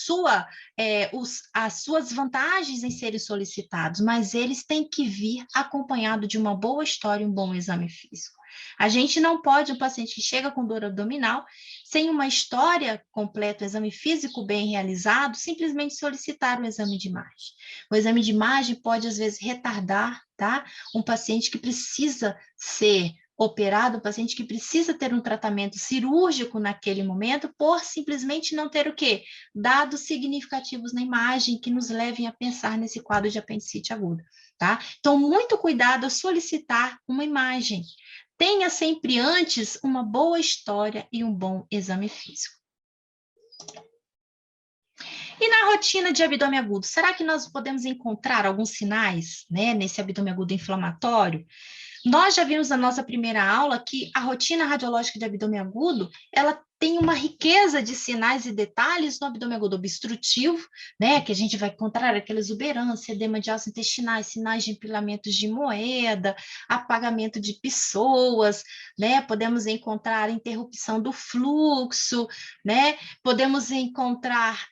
suas vantagens em serem solicitados, mas eles têm que vir acompanhado de uma boa história e um bom exame físico. A gente não pode, um paciente que chega com dor abdominal, sem uma história completa, um exame físico bem realizado, simplesmente solicitar um exame de imagem. O exame de imagem pode, às vezes, retardar, tá? Um paciente que precisa ser operado, um paciente que precisa ter um tratamento cirúrgico naquele momento, por simplesmente não ter o quê? Dados significativos na imagem que nos levem a pensar nesse quadro de apendicite aguda, tá? Então, muito cuidado ao solicitar uma imagem. Tenha sempre antes uma boa história e um bom exame físico. E na rotina de abdômen agudo, será que nós podemos encontrar alguns sinais, né, nesse abdômen agudo inflamatório? Nós já vimos na nossa primeira aula que a rotina radiológica de abdômen agudo, ela tem uma riqueza de sinais e detalhes no abdômen agudo obstrutivo, né, que a gente vai encontrar aquela exuberância, edema de alças intestinais, sinais de empilhamentos de moeda, apagamento de pessoas, né, podemos encontrar interrupção do fluxo, né, podemos encontrar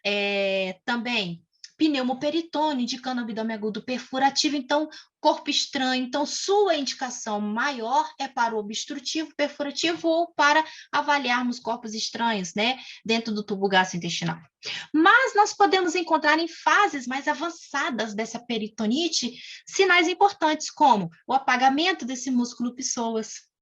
também pneumoperitônio, indicando abdômen agudo perfurativo, então, corpo estranho. Então, sua indicação maior é para o obstrutivo, perfurativo ou para avaliarmos corpos estranhos, né, dentro do tubo gastrointestinal. Mas nós podemos encontrar em fases mais avançadas dessa peritonite sinais importantes, como o apagamento desse músculo psoas,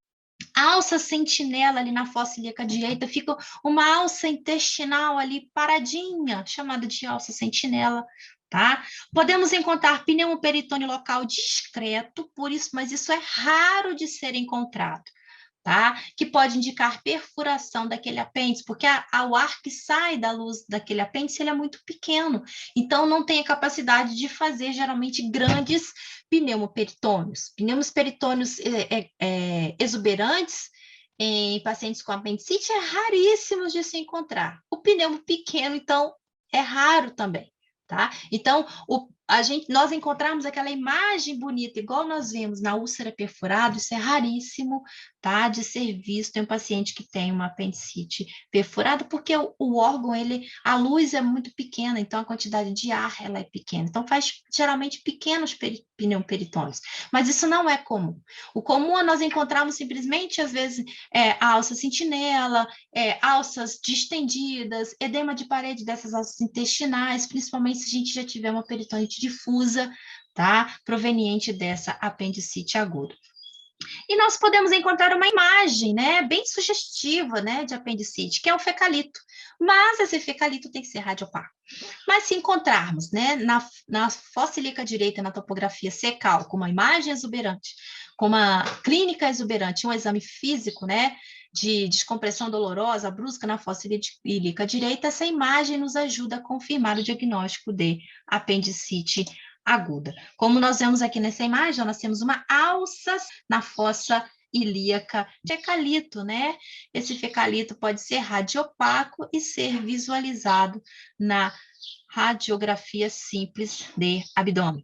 alça sentinela ali na fossa ilíaca direita, fica uma alça intestinal ali paradinha, chamada de alça sentinela, tá? Podemos encontrar pneumoperitônio local discreto, mas isso é raro de ser encontrado, tá? Que pode indicar perfuração daquele apêndice, porque o ar que sai da luz daquele apêndice, ele é muito pequeno, então não tem a capacidade de fazer, geralmente, grandes pneumoperitônios. Pneumoperitônios exuberantes em pacientes com apendicite é raríssimos de se encontrar. O pneumo pequeno, então, é raro também, tá? Então, nós encontramos aquela imagem bonita, igual nós vimos na úlcera perfurada, isso é raríssimo, tá? De ser visto em um paciente que tem uma apendicite perfurada, porque o órgão, a luz é muito pequena, então a quantidade de ar, ela é pequena. Então, faz geralmente pequenos pneumoperitônios, mas isso não é comum. O comum é nós encontrarmos simplesmente, às vezes, a alça sentinela, alças distendidas, edema de parede dessas alças intestinais, principalmente se a gente já tiver uma peritonite difusa, tá? Proveniente dessa apendicite aguda. E nós podemos encontrar uma imagem, né, bem sugestiva, né, de apendicite, que é o fecalito. Mas esse fecalito tem que ser radiopaco. Mas se encontrarmos, né, na fossa ilíaca direita, na topografia secal, com uma imagem exuberante, com uma clínica exuberante, um exame físico, né, de descompressão dolorosa, brusca na fossa ilíaca direita, essa imagem nos ajuda a confirmar o diagnóstico de apendicite aguda. Como nós vemos aqui nessa imagem, nós temos uma alça na fossa ilíaca de fecalito, né? Esse fecalito pode ser radiopaco e ser visualizado na radiografia simples de abdômen.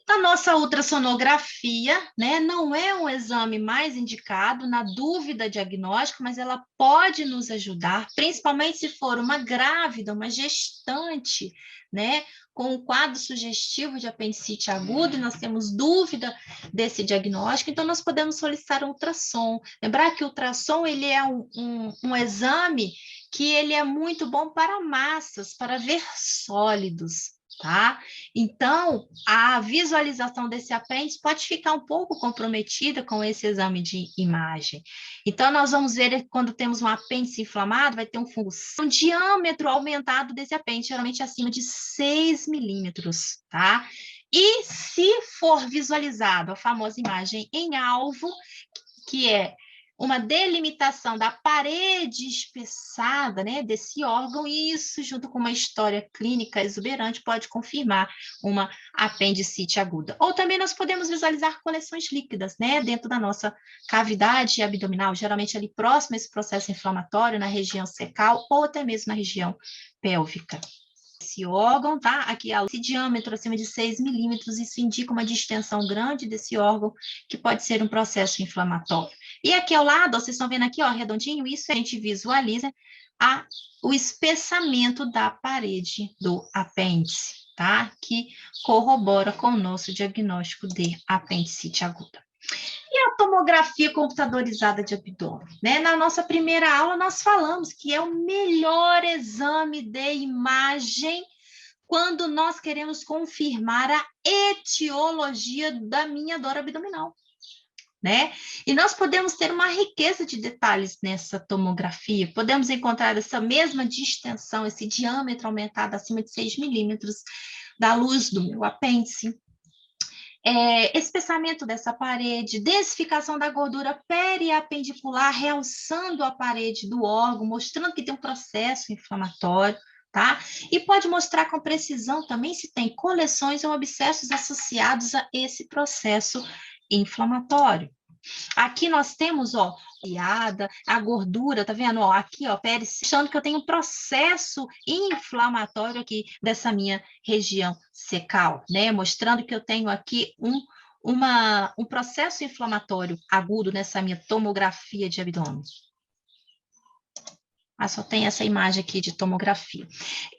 A nossa ultrassonografia, né, não é um exame mais indicado na dúvida diagnóstica, mas ela pode nos ajudar, principalmente se for uma grávida, uma gestante, né, com um quadro sugestivo de apendicite agudo, e nós temos dúvida desse diagnóstico, então nós podemos solicitar um ultrassom. Lembrar que o ultrassom, ele é um exame que ele é muito bom para massas, para ver sólidos, tá? Então, a visualização desse apêndice pode ficar um pouco comprometida com esse exame de imagem. Então, nós vamos ver quando temos um apêndice inflamado, vai ter um diâmetro aumentado desse apêndice, geralmente acima de 6 milímetros, tá? E se for visualizado a famosa imagem em alvo, que é uma delimitação da parede espessada, né, desse órgão, e isso, junto com uma história clínica exuberante, pode confirmar uma apendicite aguda. Ou também nós podemos visualizar coleções líquidas, né, dentro da nossa cavidade abdominal, geralmente ali próximo a esse processo inflamatório, na região cecal ou até mesmo na região pélvica. Esse órgão, tá? Aqui, esse diâmetro acima de 6 milímetros, isso indica uma distensão grande desse órgão, que pode ser um processo inflamatório. E aqui ao lado, ó, vocês estão vendo aqui, ó, redondinho, isso a gente visualiza o espessamento da parede do apêndice, tá? Que corrobora com o nosso diagnóstico de apendicite aguda. E a tomografia computadorizada de abdômen, né? Na nossa primeira aula, nós falamos que é o melhor exame de imagem quando nós queremos confirmar a etiologia da minha dor abdominal, né? E nós podemos ter uma riqueza de detalhes nessa tomografia, podemos encontrar essa mesma distensão, esse diâmetro aumentado acima de 6 milímetros da luz do meu apêndice, espessamento dessa parede, densificação da gordura periapendicular, realçando a parede do órgão, mostrando que tem um processo inflamatório, tá? E pode mostrar com precisão também se tem coleções ou abscessos associados a esse processo inflamatório. Aqui nós temos, ó, a gordura, tá vendo? Ó, aqui, ó, achando que eu tenho um processo inflamatório aqui dessa minha região cecal, né? Mostrando que eu tenho aqui um processo inflamatório agudo nessa minha tomografia de abdômen. Só tem essa imagem aqui de tomografia.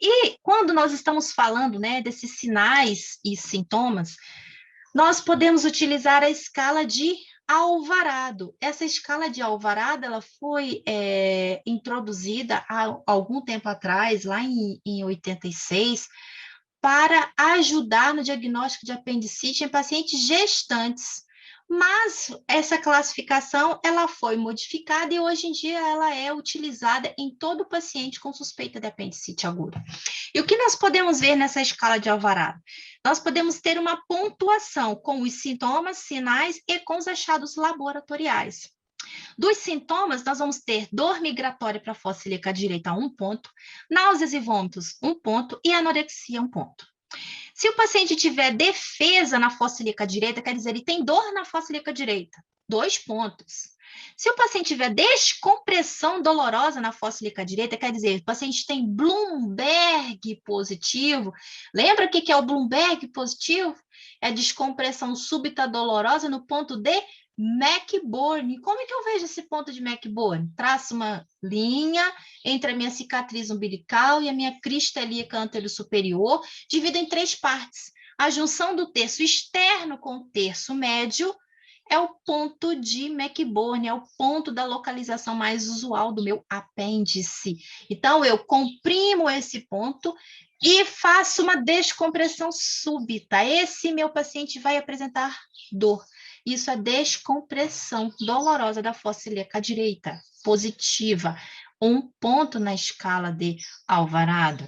E quando nós estamos falando, né, desses sinais e sintomas, nós podemos utilizar a escala de Alvarado. Essa escala de Alvarado, ela foi introduzida há algum tempo atrás, lá em 86, para ajudar no diagnóstico de apendicite em pacientes gestantes. Mas essa classificação, ela foi modificada e hoje em dia ela é utilizada em todo paciente com suspeita de apendicite aguda. E o que nós podemos ver nessa escala de Alvarado? Nós podemos ter uma pontuação com os sintomas, sinais e com os achados laboratoriais. Dos sintomas, nós vamos ter dor migratória para a fossa ilíaca direita, 1 ponto, náuseas e vômitos, 1 ponto, e anorexia, 1 ponto. Se o paciente tiver defesa na fossa ilíaca direita, quer dizer, ele tem dor na fossa ilíaca direita, 2 pontos. Se o paciente tiver descompressão dolorosa na fossa ilíaca direita, quer dizer, o paciente tem Bloomberg positivo. Lembra o que é o Bloomberg positivo? É a descompressão súbita dolorosa no ponto de McBurn. Como é que eu vejo esse ponto de McBurn? Traço uma linha entre a minha cicatriz umbilical e a minha crista ilíaca anterior-superior, divido em 3 partes. A junção do terço externo com o terço médio é o ponto de McBurn, é o ponto da localização mais usual do meu apêndice. Então, eu comprimo esse ponto e faço uma descompressão súbita. Esse meu paciente vai apresentar dor. Isso é descompressão dolorosa da fossa ilíaca direita, positiva, 1 ponto na escala de Alvarado.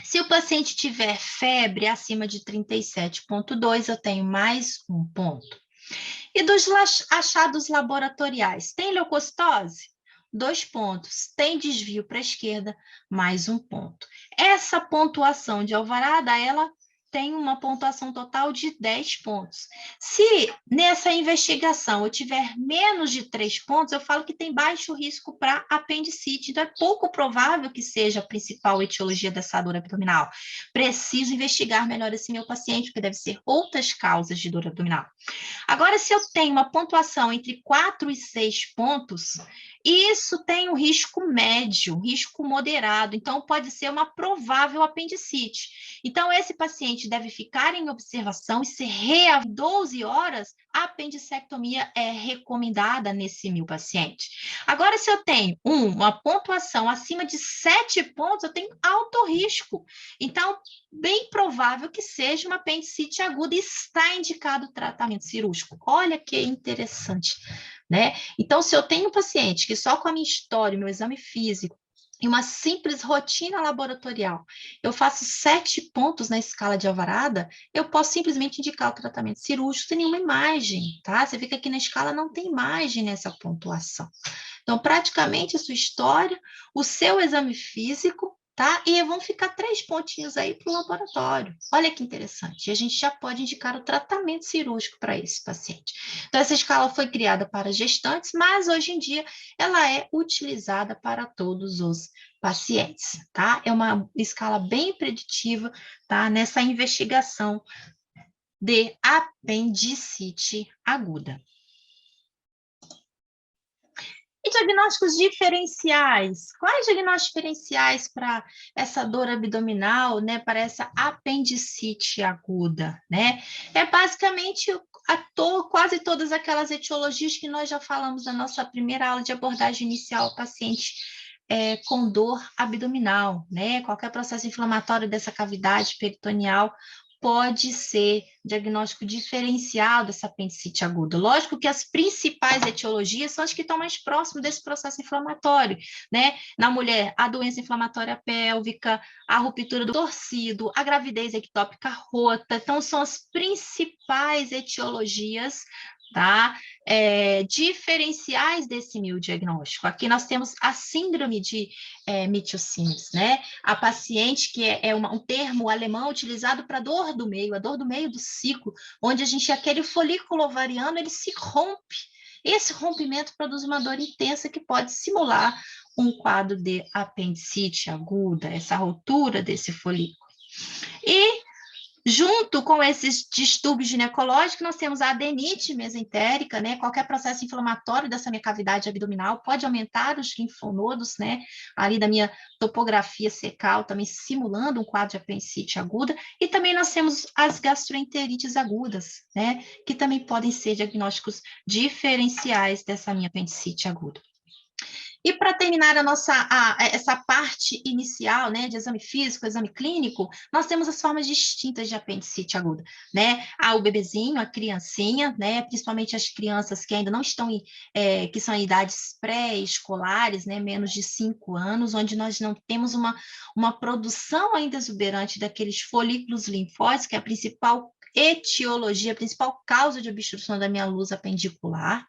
Se o paciente tiver febre acima de 37,2, eu tenho mais 1 ponto. E dos achados laboratoriais, tem leucocitose? 2 pontos. Tem desvio para a esquerda? Mais 1 ponto. Essa pontuação de Alvarado, ela tem uma pontuação total de 10 pontos. Se nessa investigação eu tiver menos de 3 pontos, eu falo que tem baixo risco para apendicite. Então, é pouco provável que seja a principal etiologia dessa dor abdominal. Preciso investigar melhor esse meu paciente, porque deve ser outras causas de dor abdominal. Agora, se eu tenho uma pontuação entre 4 e 6 pontos, isso tem um risco médio, um risco moderado, então pode ser uma provável apendicite. Então, esse paciente deve ficar em observação e ser reavaliado 12 horas, a apendicectomia é recomendada nesse meu paciente. Agora, se eu tenho uma pontuação acima de 7 pontos, eu tenho alto risco. Então, bem provável que seja uma apendicite aguda e está indicado o tratamento cirúrgico. Olha que interessante, né? Então, se eu tenho um paciente que só com a minha história, meu exame físico, em uma simples rotina laboratorial, eu faço 7 pontos na escala de Alvarada, eu posso simplesmente indicar o tratamento cirúrgico sem nenhuma imagem, tá? Você vê que aqui na escala não tem imagem nessa pontuação. Então, praticamente a sua história, o seu exame físico, tá? E vão ficar 3 pontinhos aí para o laboratório. Olha que interessante. E a gente já pode indicar o tratamento cirúrgico para esse paciente. Então, essa escala foi criada para gestantes, mas hoje em dia ela é utilizada para todos os pacientes, tá? É uma escala bem preditiva, tá? Nessa investigação de apendicite aguda. E diagnósticos diferenciais? Quais diagnósticos diferenciais para essa dor abdominal, né? Para essa apendicite aguda, né? É basicamente quase todas aquelas etiologias que nós já falamos na nossa primeira aula de abordagem inicial ao paciente com dor abdominal, né? Qualquer processo inflamatório dessa cavidade peritoneal pode ser diagnóstico diferencial dessa apendicite aguda. Lógico que as principais etiologias são as que estão mais próximas desse processo inflamatório, né? Na mulher, a doença inflamatória pélvica, a ruptura do torcido, a gravidez ectópica rota, então são as principais etiologias, tá? Diferenciais desse meu diagnóstico. Aqui nós temos a síndrome de Mitchell-Simms, né? A paciente, que é um termo alemão utilizado para dor do meio, a dor do meio do ciclo, onde aquele folículo ovariano, ele se rompe. Esse rompimento produz uma dor intensa que pode simular um quadro de apendicite aguda, essa rotura desse folículo. E junto com esses distúrbios ginecológicos, nós temos a adenite mesentérica, né? Qualquer processo inflamatório dessa minha cavidade abdominal pode aumentar os linfonodos, né? Ali da minha topografia secal, também simulando um quadro de apendicite aguda. E também nós temos as gastroenterites agudas, né? Que também podem ser diagnósticos diferenciais dessa minha apendicite aguda. E para terminar essa parte inicial, né, de exame físico, exame clínico, nós temos as formas distintas de apendicite aguda, né? O bebezinho, a criancinha, né, principalmente as crianças que ainda não estão que são em idades pré-escolares, né, menos de 5 anos, onde nós não temos uma produção ainda exuberante daqueles folículos linfóides, que é a principal etiologia, a principal causa de obstrução da minha luz apendicular.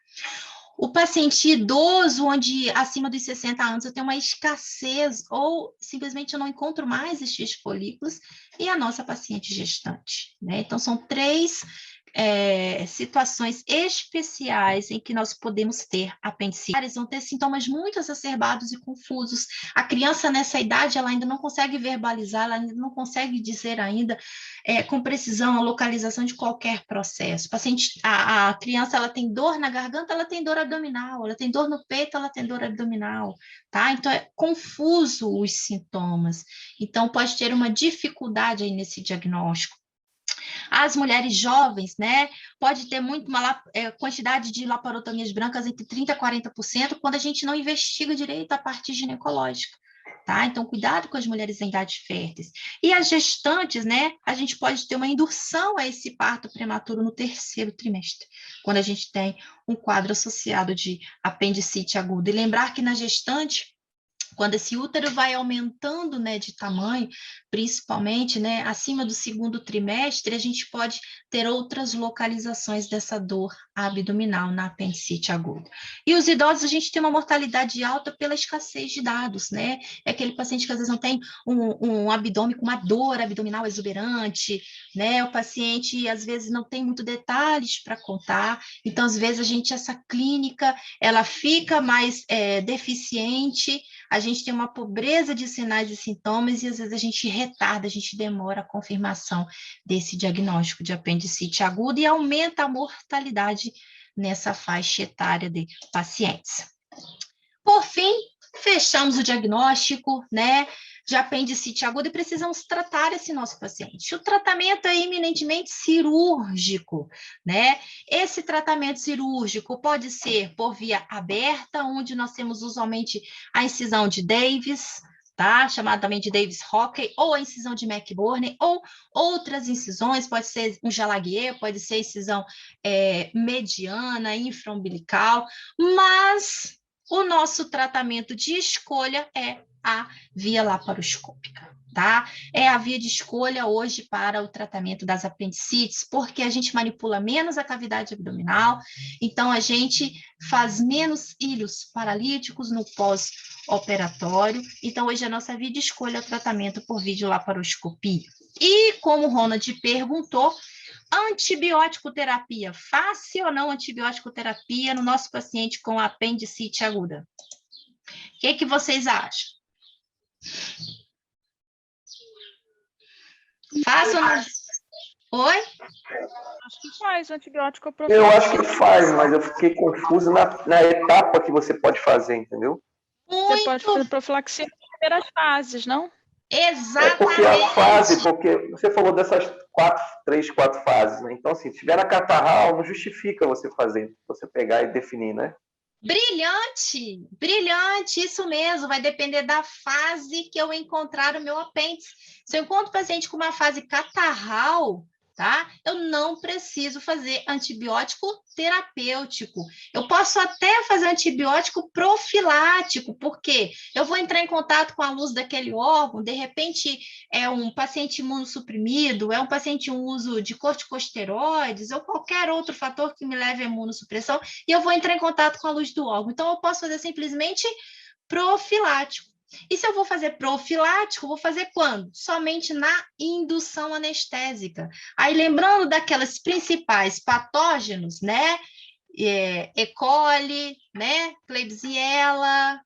O paciente idoso, onde acima dos 60 anos eu tenho uma escassez ou simplesmente eu não encontro mais estes folículos, e a nossa paciente gestante, né? Então, são 3 situações especiais em que nós podemos ter apendicite. Eles vão ter sintomas muito exacerbados e confusos. A criança nessa idade, ela ainda não consegue verbalizar, ela ainda não consegue dizer ainda com precisão a localização de qualquer processo. A criança, ela tem dor na garganta, ela tem dor abdominal, ela tem dor no peito, ela tem dor abdominal, tá? Então, é confuso os sintomas. Então, pode ter uma dificuldade aí nesse diagnóstico. As mulheres jovens, né, pode ter uma quantidade de laparotomias brancas entre 30% a 40%, quando a gente não investiga direito a parte ginecológica, tá? Então, cuidado com as mulheres em idades férteis. E as gestantes, né, a gente pode ter uma indução a esse parto prematuro no 3º trimestre, quando a gente tem um quadro associado de apendicite aguda. E lembrar que na gestante, quando esse útero vai aumentando, né, de tamanho, principalmente, né, acima do 2º trimestre, a gente pode ter outras localizações dessa dor abdominal na apendicite aguda. E os idosos, a gente tem uma mortalidade alta pela escassez de dados, né? É aquele paciente que às vezes não tem um abdômen com uma dor abdominal exuberante, né? O paciente, às vezes, não tem muito detalhes para contar, então, às vezes, essa clínica, ela fica mais deficiente, a gente tem uma pobreza de sinais e sintomas e, às vezes, a gente retarda, a gente demora a confirmação desse diagnóstico de apendicite aguda e aumenta a mortalidade nessa faixa etária de pacientes. Por fim, fechamos o diagnóstico, né, de apendicite aguda e precisamos tratar esse nosso paciente. O tratamento é eminentemente cirúrgico, né? Esse tratamento cirúrgico pode ser por via aberta, onde nós temos usualmente a incisão de Davis, tá? Chamada também de Davis-Hockley, ou a incisão de McBurney, ou outras incisões, pode ser um Jalaguier, pode ser incisão mediana, infraumbilical, mas o nosso tratamento de escolha é a via laparoscópica, tá? É a via de escolha hoje para o tratamento das apendicites, porque a gente manipula menos a cavidade abdominal, então a gente faz menos ilhos paralíticos no pós-operatório. Então, hoje a nossa via de escolha é o tratamento por videolaparoscopia. E, como o Ronald perguntou, antibiótico terapia, fácil ou não antibiótico terapia no nosso paciente com apendicite aguda? O que vocês acham? Fácil ou não? Oi? Acho que faz antibiótico Eu profilático. acho que faz, mas eu fiquei confuso na etapa que você pode fazer, entendeu? Você pode fazer Muito, profilaxia nas primeiras fases, não? É porque a fase, exatamente. porque você falou dessas 3, 4 fases, né? Então, assim, se tiver na catarral, não justifica você fazer, você pegar e definir, né? Brilhante, brilhante, isso mesmo, vai depender da fase que eu encontrar o meu apêndice. Se eu encontro o paciente com uma fase catarral, tá? Eu não preciso fazer antibiótico terapêutico. Eu posso até fazer antibiótico profilático, porque eu vou entrar em contato com a luz daquele órgão, de repente é um paciente imunossuprimido, é um paciente em uso de corticosteroides ou qualquer outro fator que me leve à imunossupressão, e eu vou entrar em contato com a luz do órgão. Então, eu posso fazer simplesmente profilático. E se eu vou fazer profilático, vou fazer quando? Somente na indução anestésica. Aí, lembrando daquelas principais patógenos, né? E. coli, né? Klebsiella,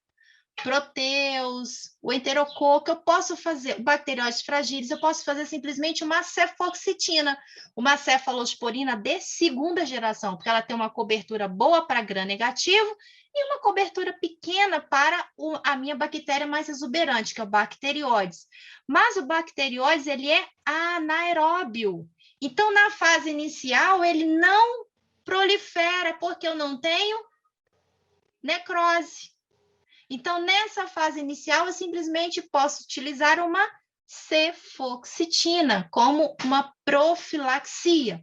Proteus, o enterococo, eu posso fazer, bacterióides fragilis, eu posso fazer simplesmente uma cefoxitina, uma cefalosporina de segunda geração, porque ela tem uma cobertura boa para gram negativo e uma cobertura pequena para a minha bactéria mais exuberante, que é o bacterióides. Mas o bacterióides, ele é anaeróbio. Então, na fase inicial, ele não prolifera, porque eu não tenho necrose. Então, nessa fase inicial, eu simplesmente posso utilizar uma cefoxitina como uma profilaxia.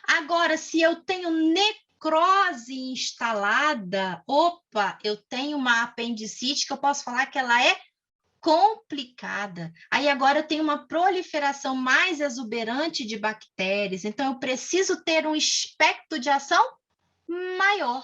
Agora, se eu tenho necrose instalada, eu tenho uma apendicite que eu posso falar que ela é complicada. Aí agora eu tenho uma proliferação mais exuberante de bactérias, então eu preciso ter um espectro de ação maior.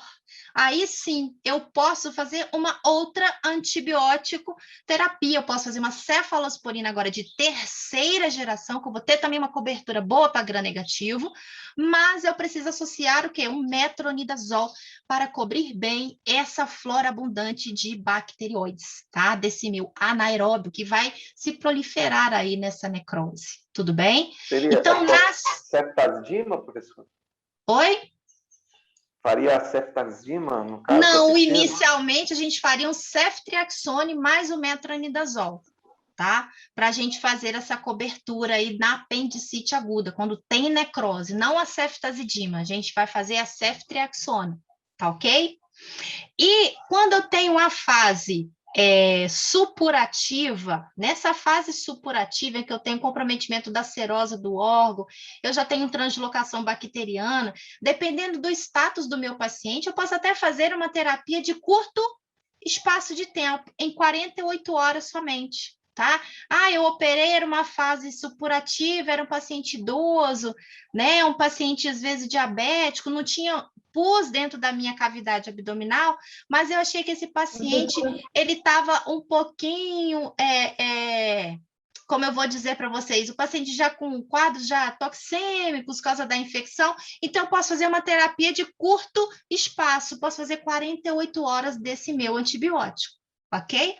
Aí sim, eu posso fazer uma outra antibiótico terapia. Eu posso fazer uma cefalosporina agora de terceira geração, que eu vou ter também uma cobertura boa para gram negativo, mas eu preciso associar o quê? Um metronidazol para cobrir bem essa flora abundante de bacterióides, tá? Desse meu anaeróbio que vai se proliferar aí nessa necrose. Tudo bem? Seria Então, ceftazidima, professor? Oi? Faria a ceftazidima, no caso? Não, inicialmente a gente faria um ceftriaxone mais o metronidazol, tá? Para a gente fazer essa cobertura aí na apendicite aguda, quando tem necrose, não a ceftazidima, a gente vai fazer a ceftriaxone, tá ok? E quando eu tenho a fase supurativa, nessa fase supurativa em que eu tenho comprometimento da serosa do órgão, eu já tenho translocação bacteriana, dependendo do status do meu paciente, eu posso até fazer uma terapia de curto espaço de tempo, em 48 horas somente. Tá? Eu operei, era uma fase supurativa, era um paciente idoso, né? Um paciente, às vezes, diabético, não tinha pus dentro da minha cavidade abdominal, mas eu achei que esse paciente, ele estava um pouquinho, como eu vou dizer para vocês, o paciente já com quadros já toxêmicos por causa da infecção, então eu posso fazer uma terapia de curto espaço, posso fazer 48 horas desse meu antibiótico, ok?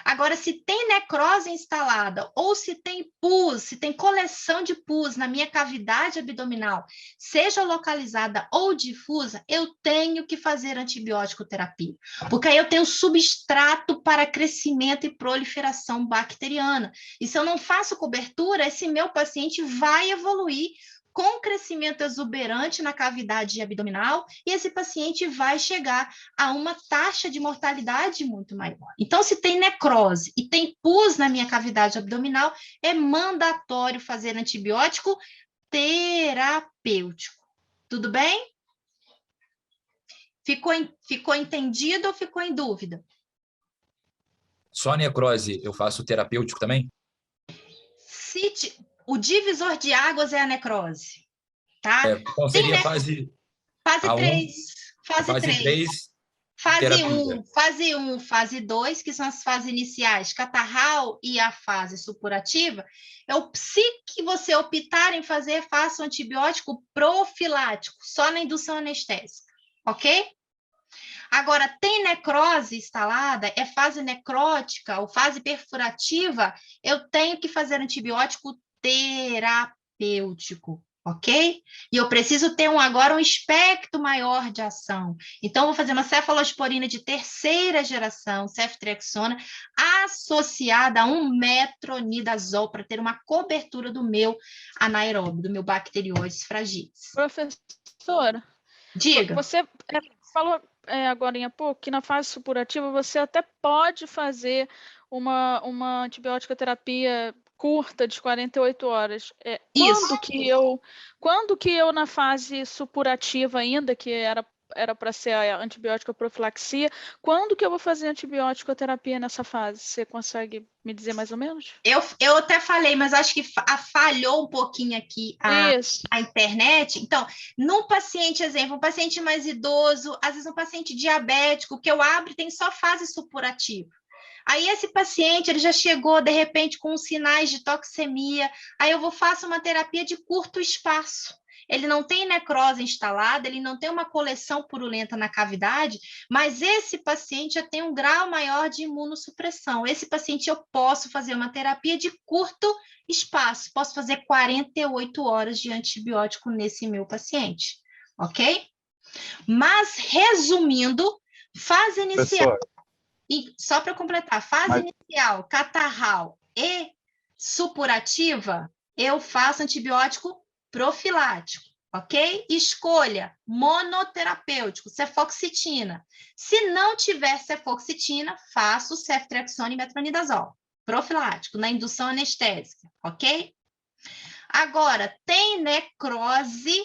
Agora, se tem necrose instalada ou se tem pus, se tem coleção de pus na minha cavidade abdominal, seja localizada ou difusa, eu tenho que fazer antibiótico terapia, porque aí eu tenho substrato para crescimento e proliferação bacteriana. E se eu não faço cobertura, esse meu paciente vai evoluir com crescimento exuberante na cavidade abdominal, e esse paciente vai chegar a uma taxa de mortalidade muito maior. Então, se tem necrose e tem pus na minha cavidade abdominal, é mandatório fazer antibiótico terapêutico. Tudo bem? Ficou entendido ou ficou em dúvida? Só necrose eu faço terapêutico também? O divisor de águas é a necrose, tá? Então Tem seria fase fase A1, 3, fase fase 3. 3, Fase terapia. 1, fase 1, fase 2, que são as fases iniciais, catarral e a fase supurativa, se que você optar em fazer, faça um antibiótico profilático, só na indução anestésica, ok? Agora, tem necrose instalada, é fase necrótica ou fase perfurativa, eu tenho que fazer antibiótico terapêutico, ok? E eu preciso ter agora um espectro maior de ação. Então, eu vou fazer uma cefalosporina de terceira geração, ceftriaxona, associada a um metronidazol, para ter uma cobertura do meu anaeróbio, do meu bacterióides fragilis. Professora, Diga. você falou agora há pouco que na fase supurativa você até pode fazer uma antibiótico terapia curta de 48 horas. Quando que eu na fase supurativa ainda, que era para ser a antibiótica profilaxia, quando que eu vou fazer antibiótico terapia nessa fase? Você consegue me dizer mais ou menos? Eu até falei, mas acho que falhou um pouquinho aqui a internet. Então, num paciente, exemplo, um paciente mais idoso, às vezes um paciente diabético, que eu abro e tem só fase supurativa. Aí esse paciente, ele já chegou, de repente, com sinais de toxemia, aí eu faço uma terapia de curto espaço. Ele não tem necrose instalada, ele não tem uma coleção purulenta na cavidade, mas esse paciente já tem um grau maior de imunossupressão. Esse paciente eu posso fazer uma terapia de curto espaço, posso fazer 48 horas de antibiótico nesse meu paciente, ok? Mas, resumindo, fase inicial... E só para completar, fase inicial, catarral e supurativa, eu faço antibiótico profilático, ok? Escolha monoterapêutico, cefoxitina. Se não tiver cefoxitina, faço ceftriaxona e metronidazol, profilático, na indução anestésica, ok? Agora, tem necrose,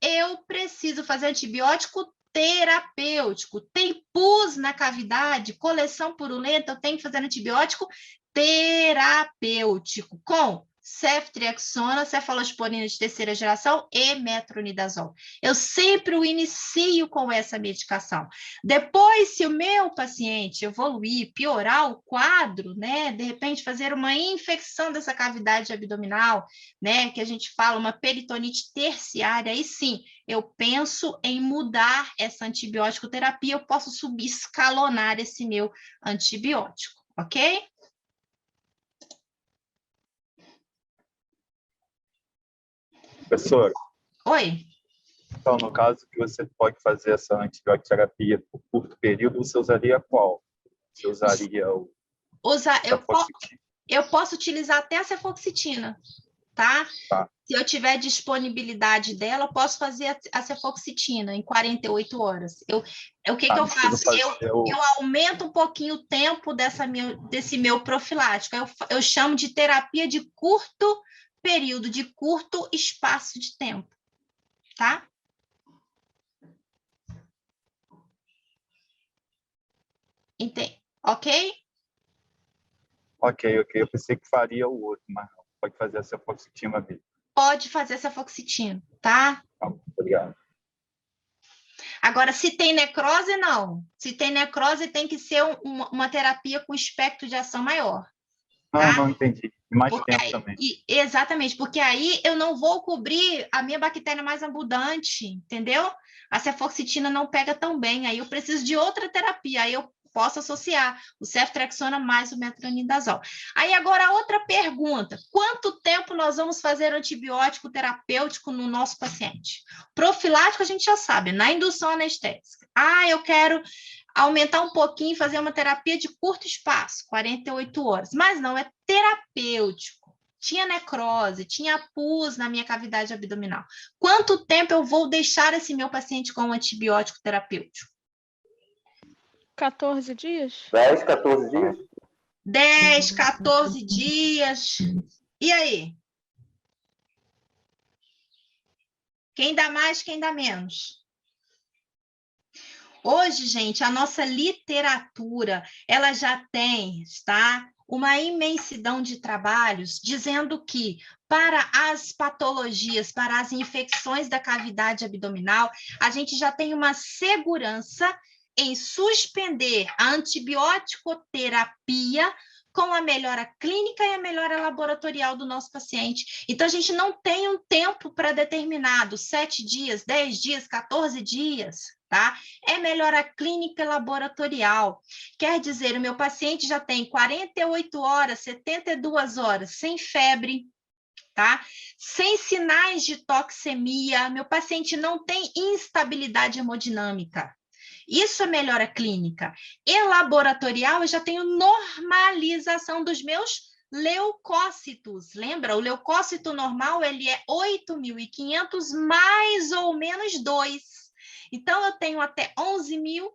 eu preciso fazer antibiótico terapêutico. Tem pus na cavidade, coleção purulenta, eu tenho que fazer antibiótico terapêutico com ceftriaxona, cefalosporina de terceira geração e metronidazol. Eu sempre o inicio com essa medicação. Depois, se o meu paciente evoluir, piorar o quadro, né, de repente fazer uma infecção dessa cavidade abdominal, né, que a gente fala uma peritonite terciária, aí sim, eu penso em mudar essa antibiótico terapia, eu posso subescalonar esse meu antibiótico, ok? Professor. Oi. Então, no caso que você pode fazer essa antibioterapia por curto período, você usaria qual? Você usaria o eu posso utilizar até a cefoxitina, tá? Se eu tiver disponibilidade dela, eu posso fazer a cefoxitina em 48 horas. O que eu faço? Eu aumento um pouquinho o tempo desse meu profilático. Eu chamo de terapia de curto período, de curto espaço de tempo, tá? Entende? Ok? Ok. Eu pensei que faria o outro, mas não. Pode fazer a cefoxitina mesmo. Pode fazer a cefoxitina, tá? Obrigado. Agora, se tem necrose, não. Se tem necrose, tem que ser uma terapia com espectro de ação maior. Tá? Não entendi. E mais tempo também. Exatamente, porque aí eu não vou cobrir a minha bactéria mais abundante, entendeu? A cefoxitina não pega tão bem, aí eu preciso de outra terapia, aí eu posso associar o ceftriaxona mais o metronidazol. Aí agora outra pergunta, quanto tempo nós vamos fazer antibiótico terapêutico no nosso paciente? Profilático a gente já sabe, na indução anestésica. Eu quero aumentar um pouquinho, fazer uma terapia de curto espaço, 48 horas. Mas não, é terapêutico. Tinha necrose, tinha pus na minha cavidade abdominal. Quanto tempo eu vou deixar esse meu paciente com um antibiótico terapêutico? 14 dias? 10, 14 dias? 10, 14 dias. E aí? Quem dá mais, quem dá menos? Hoje, gente, a nossa literatura, ela já tem, tá? Uma imensidão de trabalhos dizendo que para as patologias, para as infecções da cavidade abdominal, a gente já tem uma segurança em suspender a antibiótico-terapia com a melhora clínica e a melhora laboratorial do nosso paciente. Então, a gente não tem um tempo pré-determinado, 7 dias, 10 dias, 14 dias, tá? É melhora clínica e laboratorial. Quer dizer, o meu paciente já tem 48 horas, 72 horas, sem febre, tá? Sem sinais de toxemia, meu paciente não tem instabilidade hemodinâmica. Isso é melhora clínica. E laboratorial, eu já tenho normalização dos meus leucócitos. Lembra? O leucócito normal, ele é 8.500 mais ou menos 2. Então, eu tenho até 11.000,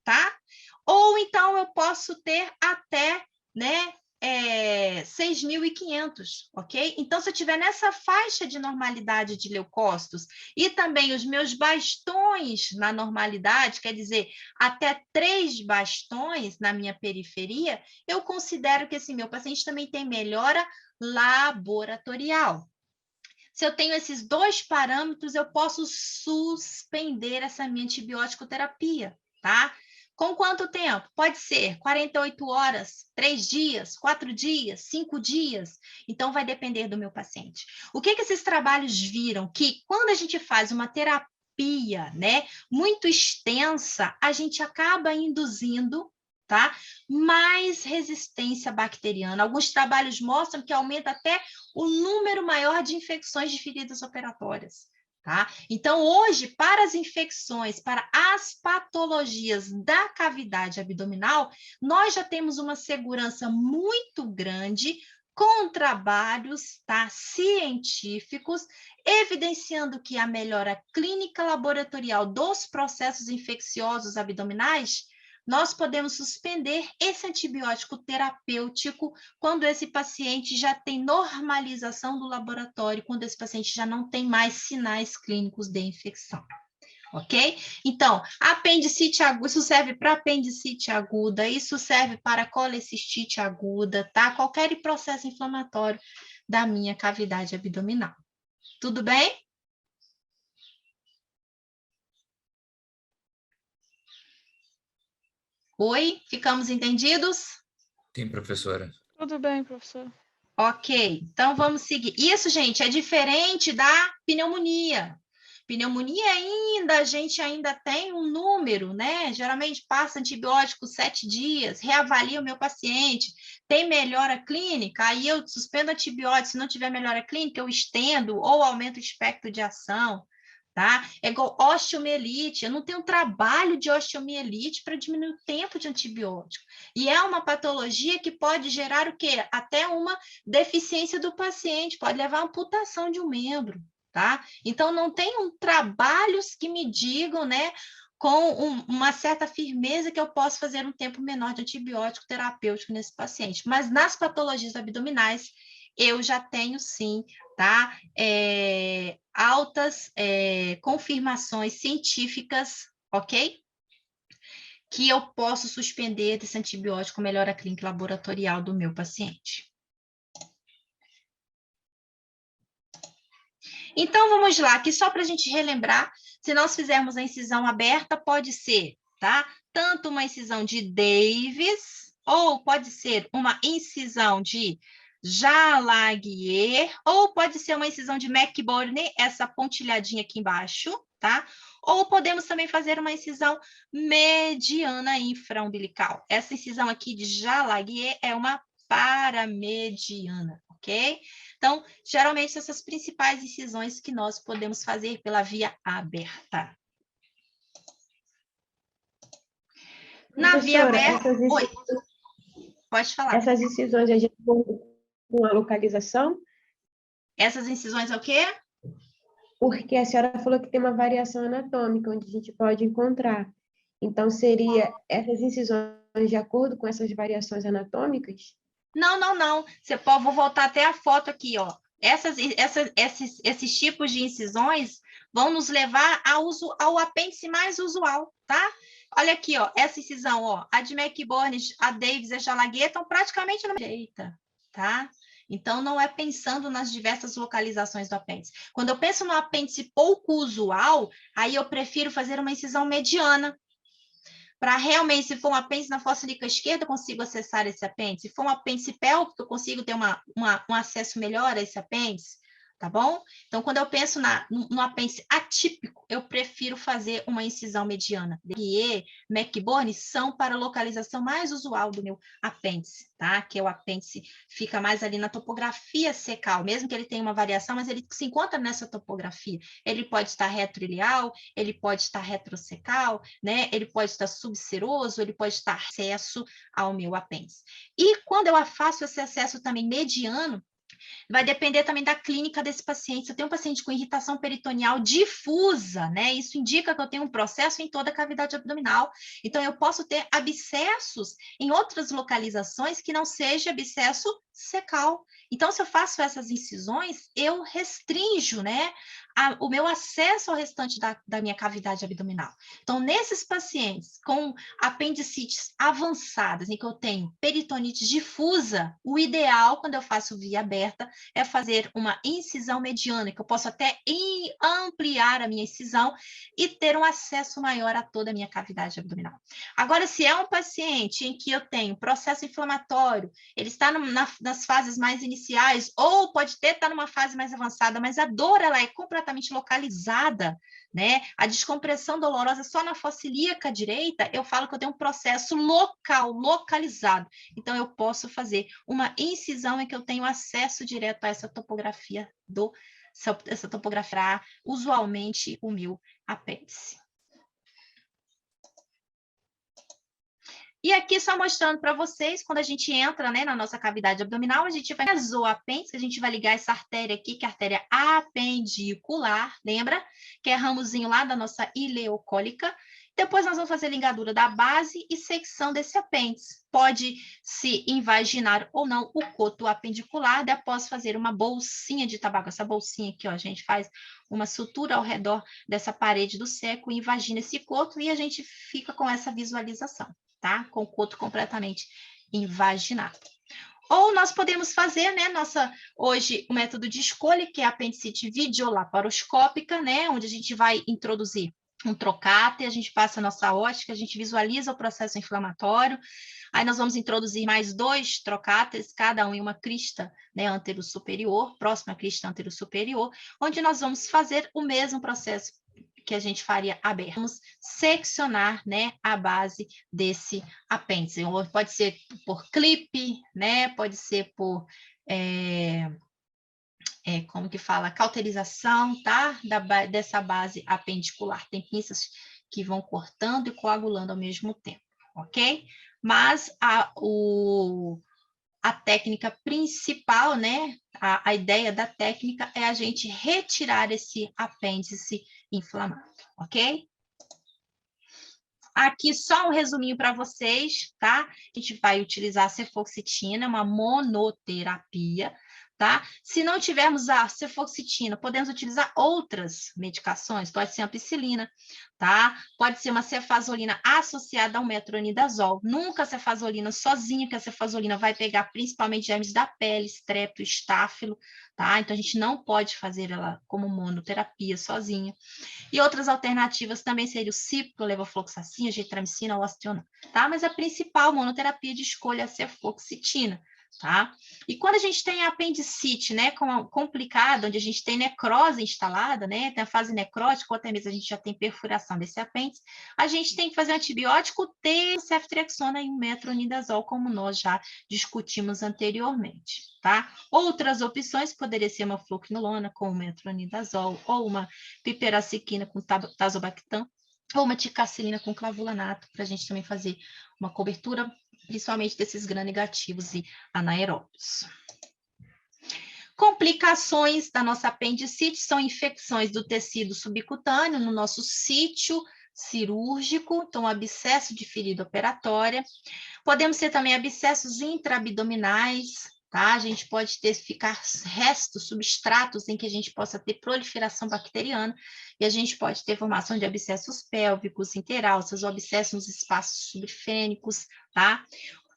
tá? Ou então, eu posso ter até, né, 6.500, ok? Então, se eu estiver nessa faixa de normalidade de leucócitos e também os meus bastões na normalidade, quer dizer, até 3 bastões na minha periferia, eu considero que esse meu paciente também tem melhora laboratorial. Se eu tenho esses 2 parâmetros, eu posso suspender essa minha antibiótico-terapia, tá? Com quanto tempo? Pode ser 48 horas, 3 dias, 4 dias, 5 dias. Então, vai depender do meu paciente. O que esses trabalhos viram? Que quando a gente faz uma terapia, né, muito extensa, a gente acaba induzindo, tá, mais resistência bacteriana. Alguns trabalhos mostram que aumenta até o número maior de infecções de feridas operatórias. Tá? Então, hoje, para as infecções, para as patologias da cavidade abdominal, nós já temos uma segurança muito grande com trabalhos, tá, científicos, evidenciando que a melhora clínica laboratorial dos processos infecciosos abdominais, nós podemos suspender esse antibiótico terapêutico quando esse paciente já tem normalização do laboratório, quando esse paciente já não tem mais sinais clínicos de infecção. Ok? Então, apendicite aguda, isso serve para apendicite aguda, isso serve para colecistite aguda, tá? Qualquer processo inflamatório da minha cavidade abdominal. Tudo bem? Oi, ficamos entendidos? Sim, professora. Tudo bem, professor. Ok, então vamos seguir. Isso, gente, é diferente da pneumonia. Pneumonia a gente ainda tem um número, né? Geralmente passa antibiótico 7 dias, reavalia o meu paciente, tem melhora clínica, aí eu suspendo antibiótico, se não tiver melhora clínica, eu estendo ou aumento o espectro de ação. Tá? É igual osteomielite, eu não tenho trabalho de osteomielite para diminuir o tempo de antibiótico. E é uma patologia que pode gerar o quê? Até uma deficiência do paciente, pode levar a amputação de um membro, tá? Então, não tem trabalhos que me digam, né, com uma certa firmeza que eu posso fazer um tempo menor de antibiótico terapêutico nesse paciente. Mas nas patologias abdominais, eu já tenho sim, tá? Altas confirmações científicas, ok? Que eu posso suspender esse antibiótico melhora clínica laboratorial do meu paciente. Então, vamos lá, aqui só para a gente relembrar, se nós fizermos a incisão aberta, pode ser, tá? Tanto uma incisão de Davis, ou pode ser uma incisão de Jalaguier, ou pode ser uma incisão de McBurney, essa pontilhadinha aqui embaixo, tá? Ou podemos também fazer uma incisão mediana infraumbilical. Essa incisão aqui de Jalaguier é uma paramediana, ok? Então, geralmente, são essas principais incisões que nós podemos fazer pela via aberta. Na via aberta... Oi, pode falar. Essas incisões, a gente com a localização? Essas incisões é o quê? Porque a senhora falou que tem uma variação anatômica, onde a gente pode encontrar. Então, seria essas incisões de acordo com essas variações anatômicas? Não, não, não. Você pode, vou voltar até a foto aqui, ó. Esses tipos de incisões vão nos levar ao apêndice mais usual, tá? Olha aqui, ó, essa incisão, ó, a de McBurney, a Davis e a Jalaguet estão praticamente na direita, tá? Então, não é pensando nas diversas localizações do apêndice. Quando eu penso no apêndice pouco usual, aí eu prefiro fazer uma incisão mediana, para realmente, se for um apêndice na fossa ilíaca esquerda, eu consigo acessar esse apêndice. Se for um apêndice pélvico, eu consigo ter um acesso melhor a esse apêndice, tá bom? Então, quando eu penso no apêndice atípico, eu prefiro fazer uma incisão mediana. E McBurney são para a localização mais usual do meu apêndice, tá? Que é o apêndice, fica mais ali na topografia cecal, mesmo que ele tenha uma variação, mas ele se encontra nessa topografia. Ele pode estar retroilial, ele pode estar retrocecal, né? Ele pode estar subseroso, ele pode estar acesso ao meu apêndice. E quando eu faço esse acesso também mediano, vai depender também da clínica desse paciente. Se eu tenho um paciente com irritação peritoneal difusa, né? Isso indica que eu tenho um processo em toda a cavidade abdominal. Então, eu posso ter abscessos em outras localizações que não seja abscesso cecal. Então, se eu faço essas incisões, eu restringo, né, o meu acesso ao restante da minha cavidade abdominal. Então, nesses pacientes com apendicites avançadas, em que eu tenho peritonite difusa, o ideal, quando eu faço via aberta, é fazer uma incisão mediana, que eu posso até ampliar a minha incisão e ter um acesso maior a toda a minha cavidade abdominal. Agora, se é um paciente em que eu tenho processo inflamatório, ele está nas fases mais iniciais, ou pode estar numa fase mais avançada, mas a dor ela é completamente localizada, né? A descompressão dolorosa só na fossa ilíaca direita, eu falo que eu tenho um processo localizado. Então, eu posso fazer uma incisão em que eu tenho acesso direto a essa topografia usualmente o meu apêndice. E aqui só mostrando para vocês, quando a gente entra, né, na nossa cavidade abdominal, a gente vai fazer o apêndice, a gente vai ligar essa artéria aqui, que é a artéria apendicular, lembra? Que é ramozinho lá da nossa ileocólica. Depois nós vamos fazer a ligadura da base e secção desse apêndice. Pode se invaginar ou não o coto apendicular, depois fazer uma bolsinha de tabaco. Essa bolsinha aqui, ó, a gente faz uma sutura ao redor dessa parede do seco, invagina esse coto e a gente fica com essa visualização, tá? Com o coto completamente invaginado. Ou nós podemos fazer, né, hoje, o método de escolha, que é a apendicite videolaparoscópica, né, onde a gente vai introduzir um trocáter, a gente passa a nossa ótica, a gente visualiza o processo inflamatório, aí nós vamos introduzir mais 2 trocáteres, cada um em uma crista, né, antero-superior, próxima à crista antero-superior, onde nós vamos fazer o mesmo processo que a gente faria aberto. Vamos seccionar, né, a base desse apêndice. Pode ser por clipe, né, pode ser por... como que fala, cauterização, tá? Dessa base apendicular. Tem pinças que vão cortando e coagulando ao mesmo tempo, ok? Mas a técnica principal, né? A ideia da técnica é a gente retirar esse apêndice inflamado, ok? Aqui só um resuminho para vocês, tá? A gente vai utilizar a cefoxitina, uma monoterapia, tá? Se não tivermos a cefoxitina, podemos utilizar outras medicações, pode ser a ampicilina, tá? Pode ser uma cefazolina associada ao metronidazol. Nunca a cefazolina sozinha, que a cefazolina vai pegar principalmente germes da pele, estrepto, estáfilo, tá? Então, a gente não pode fazer ela como monoterapia sozinha. E outras alternativas também seriam o cipro, levofloxacina, getramicina ou osteonol, tá? Mas a principal monoterapia de escolha é a cefoxitina, tá? E quando a gente tem a apendicite, né, complicada, onde a gente tem necrose instalada, né, tem a fase necrótica, ou até mesmo a gente já tem perfuração desse apêndice, a gente tem que fazer um antibiótico, ter ceftriaxona e um metronidazol, como nós já discutimos anteriormente, tá? Outras opções poderia ser uma fluocinolona com metronidazol, ou uma piperaciclina com tazobactam, ou uma ticacilina com clavulanato, para a gente também fazer uma cobertura, principalmente desses gram-negativos e anaeróbios. Complicações da nossa apendicite são infecções do tecido subcutâneo no nosso sítio cirúrgico, então abscesso de ferida operatória. Podemos ter também abscessos intraabdominais, tá? A gente pode ficar restos, substratos em que a gente possa ter proliferação bacteriana e a gente pode ter formação de abscessos pélvicos, interalças, abscessos nos espaços subfrênicos, tá?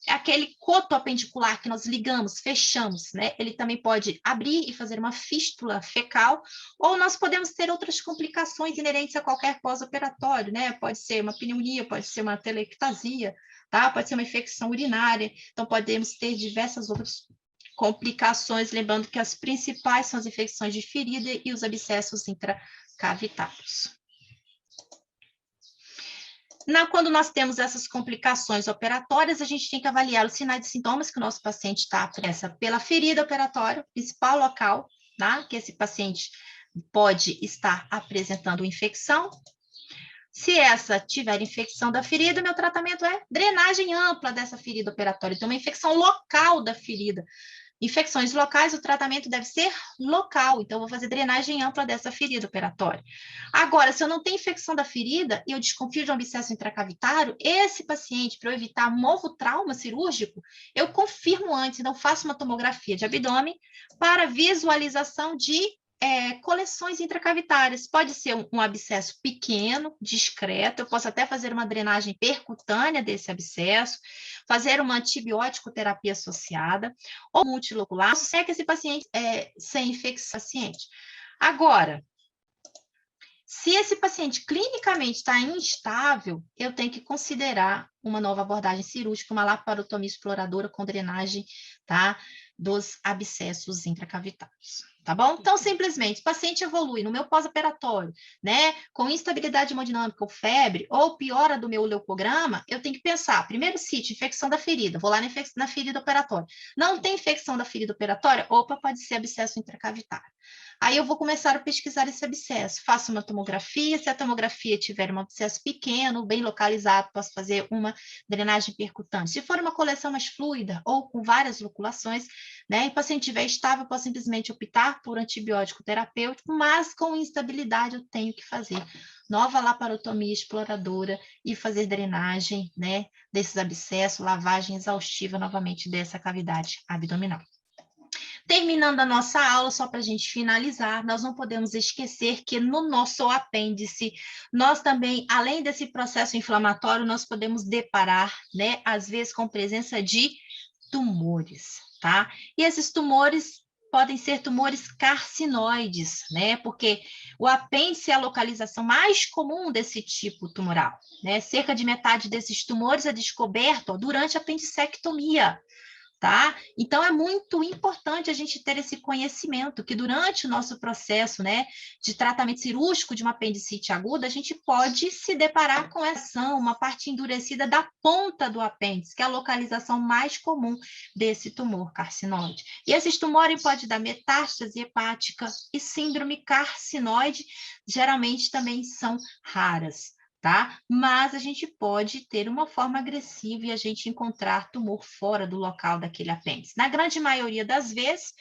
Aquele coto apendicular que nós ligamos, fechamos, né? Ele também pode abrir e fazer uma fístula fecal, ou nós podemos ter outras complicações inerentes a qualquer pós-operatório, né? Pode ser uma pneumonia, pode ser uma telectasia, tá? Pode ser uma infecção urinária, então podemos ter diversas outras complicações, lembrando que as principais são as infecções de ferida e os abscessos intracavitários. Quando nós temos essas complicações operatórias, a gente tem que avaliar os sinais e sintomas que o nosso paciente está pela ferida operatória, principal local, tá? Que esse paciente pode estar apresentando infecção. Se essa tiver infecção da ferida, meu tratamento é drenagem ampla dessa ferida operatória. Então, uma infecção local da ferida. Infecções locais, o tratamento deve ser local, então eu vou fazer drenagem ampla dessa ferida operatória. Agora, se eu não tenho infecção da ferida e eu desconfio de um abscesso intracavitário, esse paciente, para eu evitar um novo trauma cirúrgico, eu confirmo antes, então faço uma tomografia de abdômen para visualização de coleções intracavitárias. Pode ser um abscesso pequeno, discreto, eu posso até fazer uma drenagem percutânea desse abscesso, fazer uma antibiótico terapia associada, ou multilocular, se é que esse paciente sem infecção paciente. Agora, se esse paciente clinicamente está instável, eu tenho que considerar uma nova abordagem cirúrgica, uma laparotomia exploradora com drenagem, tá, dos abscessos intracavitários. Tá bom? Então, simplesmente, o paciente evolui no meu pós-operatório, né, com instabilidade hemodinâmica ou febre, ou piora do meu leucograma, eu tenho que pensar, primeiro sítio, infecção da ferida, vou lá na ferida operatória. Não tem infecção da ferida operatória? Opa, pode ser abscesso intracavitário. Aí eu vou começar a pesquisar esse abscesso, faço uma tomografia, se a tomografia tiver um abscesso pequeno, bem localizado, posso fazer uma drenagem percutante. Se for uma coleção mais fluida ou com várias loculações, né, e o paciente estiver estável, eu posso simplesmente optar por antibiótico terapêutico, mas com instabilidade eu tenho que fazer nova laparotomia exploradora e fazer drenagem, né, desses abscessos, lavagem exaustiva novamente dessa cavidade abdominal. Terminando a nossa aula, só para a gente finalizar, nós não podemos esquecer que no nosso apêndice, nós também, além desse processo inflamatório, nós podemos deparar, né, às vezes com presença de tumores, tá? E esses tumores podem ser tumores carcinoides, né? Porque o apêndice é a localização mais comum desse tipo tumoral, né? Cerca de metade desses tumores é descoberto durante a apendicectomia, tá? Então, é muito importante a gente ter esse conhecimento, que durante o nosso processo, né, de tratamento cirúrgico de uma apendicite aguda, a gente pode se deparar com uma parte endurecida da ponta do apêndice, que é a localização mais comum desse tumor carcinoide. E esses tumores podem dar metástase hepática e síndrome carcinoide, geralmente também são raras, tá? Mas a gente pode ter uma forma agressiva e a gente encontrar tumor fora do local daquele apêndice. Na grande maioria das vezes,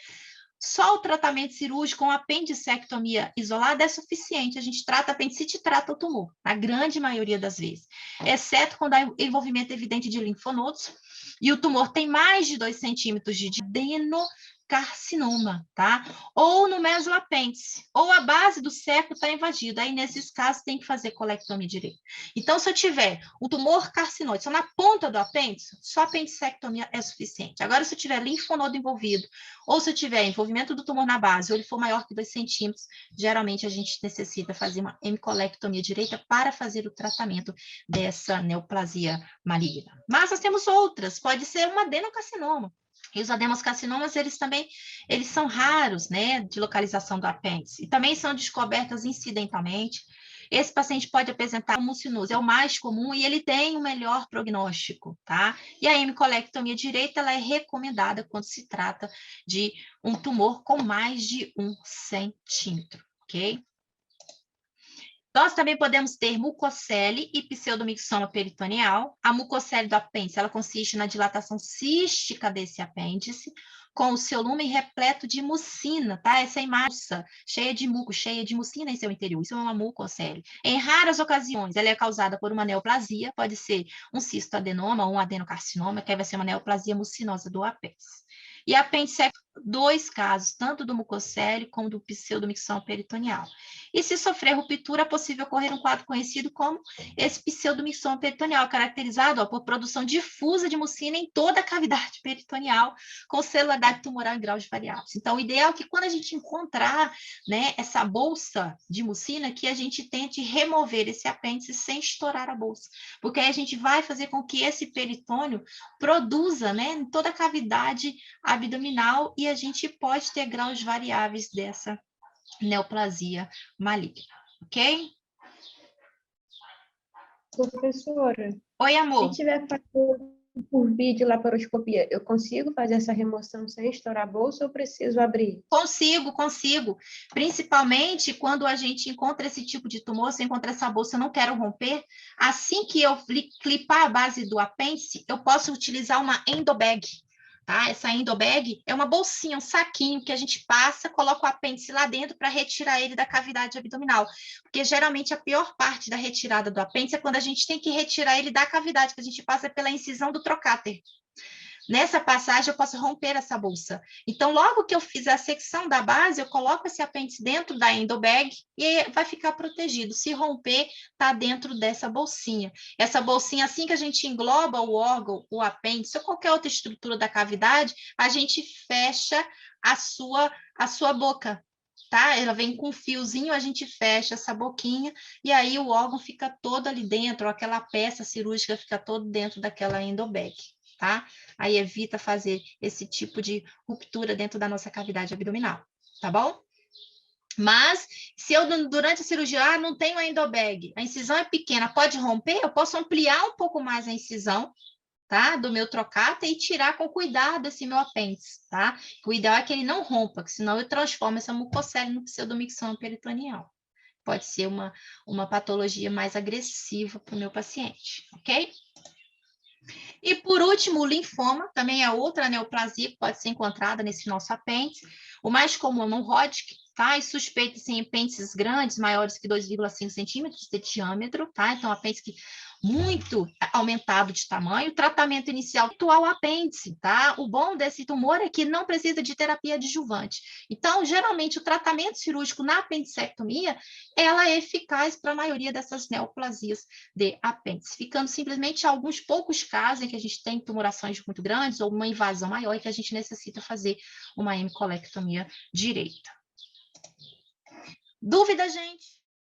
só o tratamento cirúrgico com apendicectomia isolada é suficiente. A gente trata a apendicite e trata o tumor, na grande maioria das vezes. Exceto quando há envolvimento evidente de linfonodos e o tumor tem mais de 2 centímetros de adenocarcinoma, tá? Ou no mesoapêndice, ou a base do seco está invadida. Aí, nesses casos, tem que fazer colectomia direita. Então, se eu tiver um tumor carcinoide só na ponta do apêndice, só apendicectomia é suficiente. Agora, se eu tiver linfonodo envolvido, ou se eu tiver envolvimento do tumor na base, ou ele for maior que 2 centímetros, geralmente a gente necessita fazer uma hemicolectomia direita para fazer o tratamento dessa neoplasia maligna. Mas nós temos outras, pode ser um adenocarcinoma. E os adenocarcinomas, eles são raros, né, de localização do apêndice, e também são descobertas incidentalmente. Esse paciente pode apresentar mucinose, é o mais comum, e ele tem o melhor prognóstico, tá? E a hemicolectomia direita, ela é recomendada quando se trata de um tumor com mais de 1 centímetro, ok? Nós também podemos ter mucocele e pseudomixoma peritoneal. A mucocele do apêndice, ela consiste na dilatação cística desse apêndice, com o seu lúmen repleto de mucina, tá? Essa imagem cheia de muco, cheia de mucina em seu interior. Isso é uma mucocele. Em raras ocasiões, ela é causada por uma neoplasia, pode ser um cistoadenoma ou um adenocarcinoma, que aí vai ser uma neoplasia mucinosa do apêndice. E apendicectomia, 2 casos, tanto do mucocélio como do pseudomicção peritoneal. E se sofrer ruptura, é possível ocorrer um quadro conhecido como esse pseudomicção peritoneal, caracterizado por produção difusa de mucina em toda a cavidade peritoneal, com celularidade tumoral em graus variáveis. Então, o ideal é que quando a gente encontrar, né, essa bolsa de mucina, que a gente tente remover esse apêndice sem estourar a bolsa, porque aí a gente vai fazer com que esse peritônio produza, né, em toda a cavidade abdominal, e a gente pode ter graus variáveis dessa neoplasia maligna, ok? Professora, Oi, se amor. tiver fazendo por vídeo laparoscopia, eu consigo fazer essa remoção sem estourar a bolsa ou preciso abrir? Consigo. Principalmente quando a gente encontra esse tipo de tumor, se eu encontrar essa bolsa, eu não quero romper, assim que eu clipar a base do apêndice, eu posso utilizar uma endobag. Tá? Essa endobag é uma bolsinha, um saquinho que a gente passa, coloca o apêndice lá dentro para retirar ele da cavidade abdominal. Porque geralmente a pior parte da retirada do apêndice é quando a gente tem que retirar ele da cavidade, que a gente passa pela incisão do trocáter. Nessa passagem, eu posso romper essa bolsa. Então, logo que eu fizer a secção da base, eu coloco esse apêndice dentro da endobag e vai ficar protegido. Se romper, está dentro dessa bolsinha. Essa bolsinha, assim que a gente engloba o órgão, o apêndice ou qualquer outra estrutura da cavidade, a gente fecha a sua boca. Tá? Ela vem com um fiozinho, a gente fecha essa boquinha e aí o órgão fica todo ali dentro, ou aquela peça cirúrgica fica todo dentro daquela endobag. Tá? Aí evita fazer esse tipo de ruptura dentro da nossa cavidade abdominal, tá bom? Mas, se eu, durante a cirurgia, não tenho a endobag, a incisão é pequena, pode romper? Eu posso ampliar um pouco mais a incisão, tá? Do meu trocáter e tirar com cuidado esse meu apêndice, tá? O ideal é que ele não rompa, porque senão eu transformo essa mucocele no pseudomicção peritoneal. Pode ser uma patologia mais agressiva para o meu paciente, ok? E, por último, o linfoma, também é outra neoplasia que pode ser encontrada nesse nosso apêndice. O mais comum é no Hodgkin, tá? E suspeita-se em apêndices grandes, maiores que 2,5 centímetros de diâmetro, tá? Então, apêndice que muito aumentado de tamanho. O tratamento inicial atual apêndice, tá? O bom desse tumor é que não precisa de terapia adjuvante. Então, geralmente, o tratamento cirúrgico na apendicectomia, ela é eficaz para a maioria dessas neoplasias de apêndice, ficando simplesmente alguns poucos casos em que a gente tem tumorações muito grandes ou uma invasão maior e que a gente necessita fazer uma hemicolectomia direita. Dúvida, gente?